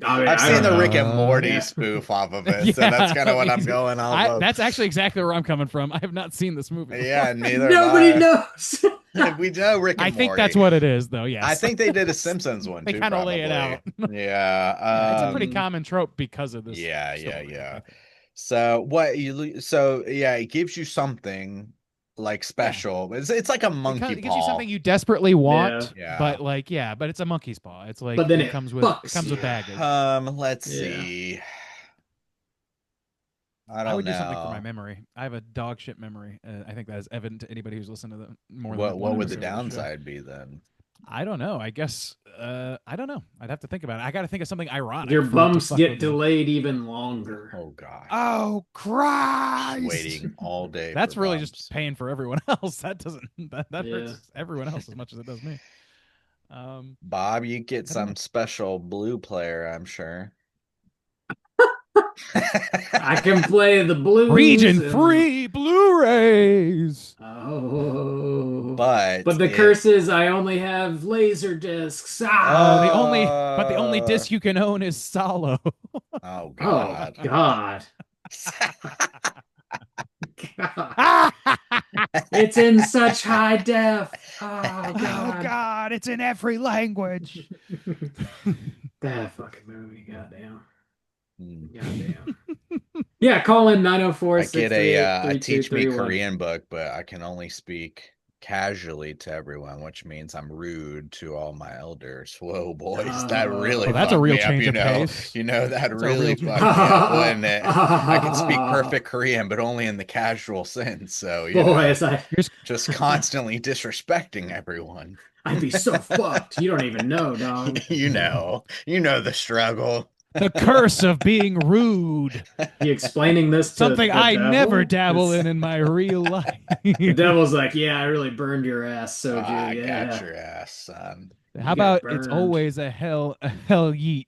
I mean, I've I seen don't the Rick know. and Morty Yeah. spoof off of it, so that's kind of what I'm going off of. That's actually exactly where I'm coming from. I have not seen this movie. Yeah, neither Nobody have knows. I. We know Rick and I think Morty. that's what it is, though. Yes, I think they did a Simpsons one they too, kind of probably. lay it out. Yeah, Yeah, it's a pretty Um, common trope because of this. yeah. story. So yeah, it gives you something like special. It's like a monkey It gives you paw. something you desperately want, Yeah. but but it's a monkey's paw. It's like But then it it comes fucks with you. baggage. Let's Yeah. see. I I don't would know. do something for my memory. I have a dog shit memory. I think that is evident to anybody who's listened to the more than What one would the episode of show. downside be then? I don't know. I guess I don't know. I'd have to think about it. I got to think of something ironic. Your for it to bumps fuck get with me. delayed even longer. Oh gosh. Oh Christ! Waiting all day. That's for really bumps. just paying for everyone else. That doesn't that Yeah. hurts everyone else as much as it does me. Bob, you get I don't know. some special blue player, I'm sure. I can play the blues. Region and- free Blu-rays. Oh. but the curse is I only have laser discs. Ah. The only disc you can own is Solo. Oh Oh god. God. God. It's in such high def. Oh God. God, it's in every language. That fucking movie. Goddamn. Hmm. Goddamn. Yeah, call in 904 I get a teach me Korean book, but I can only speak casually to everyone, which means I'm rude to all my elders. Whoa, boys, that really Oh, that's a fucked real me up, change you of know. pace. You know, that That's a really real fucked change. me up, wouldn't it? I can speak perfect Korean, but only in the casual sense. So, you know, Boys, just constantly disrespecting everyone. I'd be so fucked. You don't even know, dog. You know the struggle. The curse of being rude. You explaining this to Something the I devil? never dabble It's- in my real life. The devil's like, yeah, I really burned your ass, Soju. I Yeah. got your ass, son. How You got about it's burned. always a hell yeet,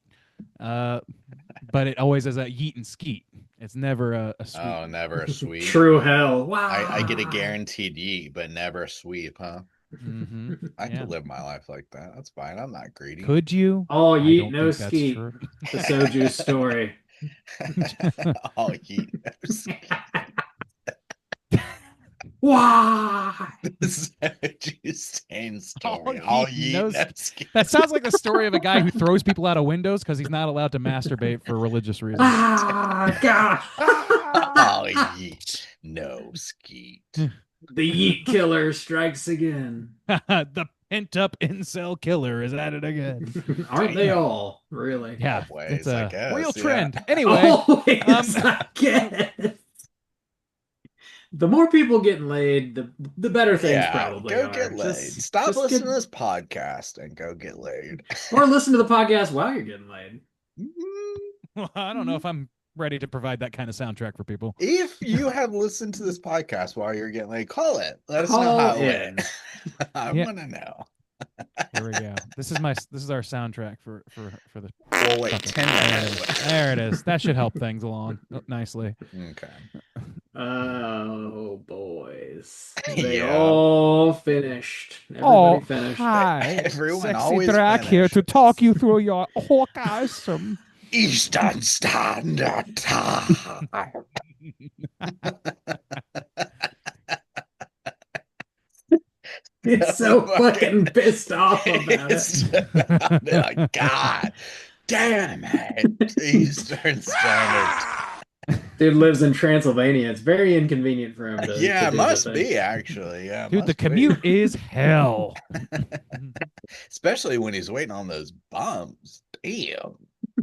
but it always is a yeet and skeet. It's never a sweep. Oh, never a sweep. True hell. Wow. I get a guaranteed yeet, but never a sweep, huh? Mm-hmm. I Yeah. could live my life like that. That's fine. I'm not greedy. Could you? All I yeet, don't no think that's skeet. true. The Soju story. All yeet, no skeet. Why? The Soju Stain story. All All yeet, yeet, no no skeet. That sounds like the story of a guy who throws people out of windows because he's not allowed to masturbate for religious reasons. Ah, God. All yeet, no skeet. The yeet killer strikes again. The pent-up incel killer is at it again. Aren't they all? Really? Yeah, Always, it's a I guess, real yeah. trend. Anyway, Always, um, I guess. The more people getting laid, the better things Yeah, go go get laid. Stop listening get, to this podcast and go get laid. or listen to the podcast while you're getting laid. well, I don't know if I'm ready to provide that kind of soundtrack for people. If you have listened to this podcast while you're getting laid, call it. Let us know Call how it in. went. I Yeah. want to know. Here we go. This is our soundtrack for the. Well, wait, Okay. 10 minutes. There it is. That should help things along nicely. Okay. Oh, boys. They Yeah. all finished. Everybody finished. hi. Everyone Sexy always Drac here to finishes. talk you through your orgasm. Eastern Standard Time. It's so fucking pissed off about It's it. like, God damn it. Eastern Standard. Dude lives in Transylvania. It's very inconvenient for him to Yeah, it do the must thing. be actually. Yeah, Dude, the must be. commute is hell. Especially when he's waiting on those bums. Damn.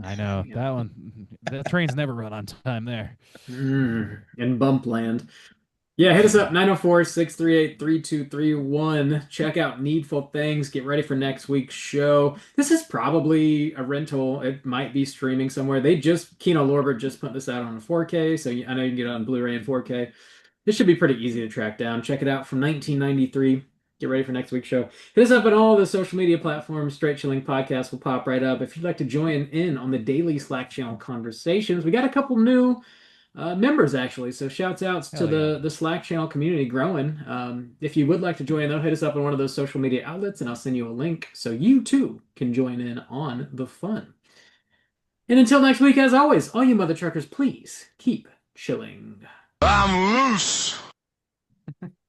I know that one. The trains never run on time there. In Bumpland. Yeah, hit us up 904-638-3231. Check out Needful Things. Get ready for next week's show. This is probably a rental. It might be streaming somewhere. Kino Lorber just put this out on a 4K, so I know you can get it on Blu-ray and 4K. This should be pretty easy to track down. Check it out from 1993. Get ready for next week's show. Hit us up on all the social media platforms. Straight Chilling Podcast will pop right up. If you'd like to join in on the daily Slack channel conversations, we got a couple new members actually, so shouts outs to the Slack channel community growing. If you would like to join though, hit us up on one of those social media outlets and I'll send you a link so you too can join in on the fun. And until next week, as always, all you mother truckers, please keep chilling. I'm loose.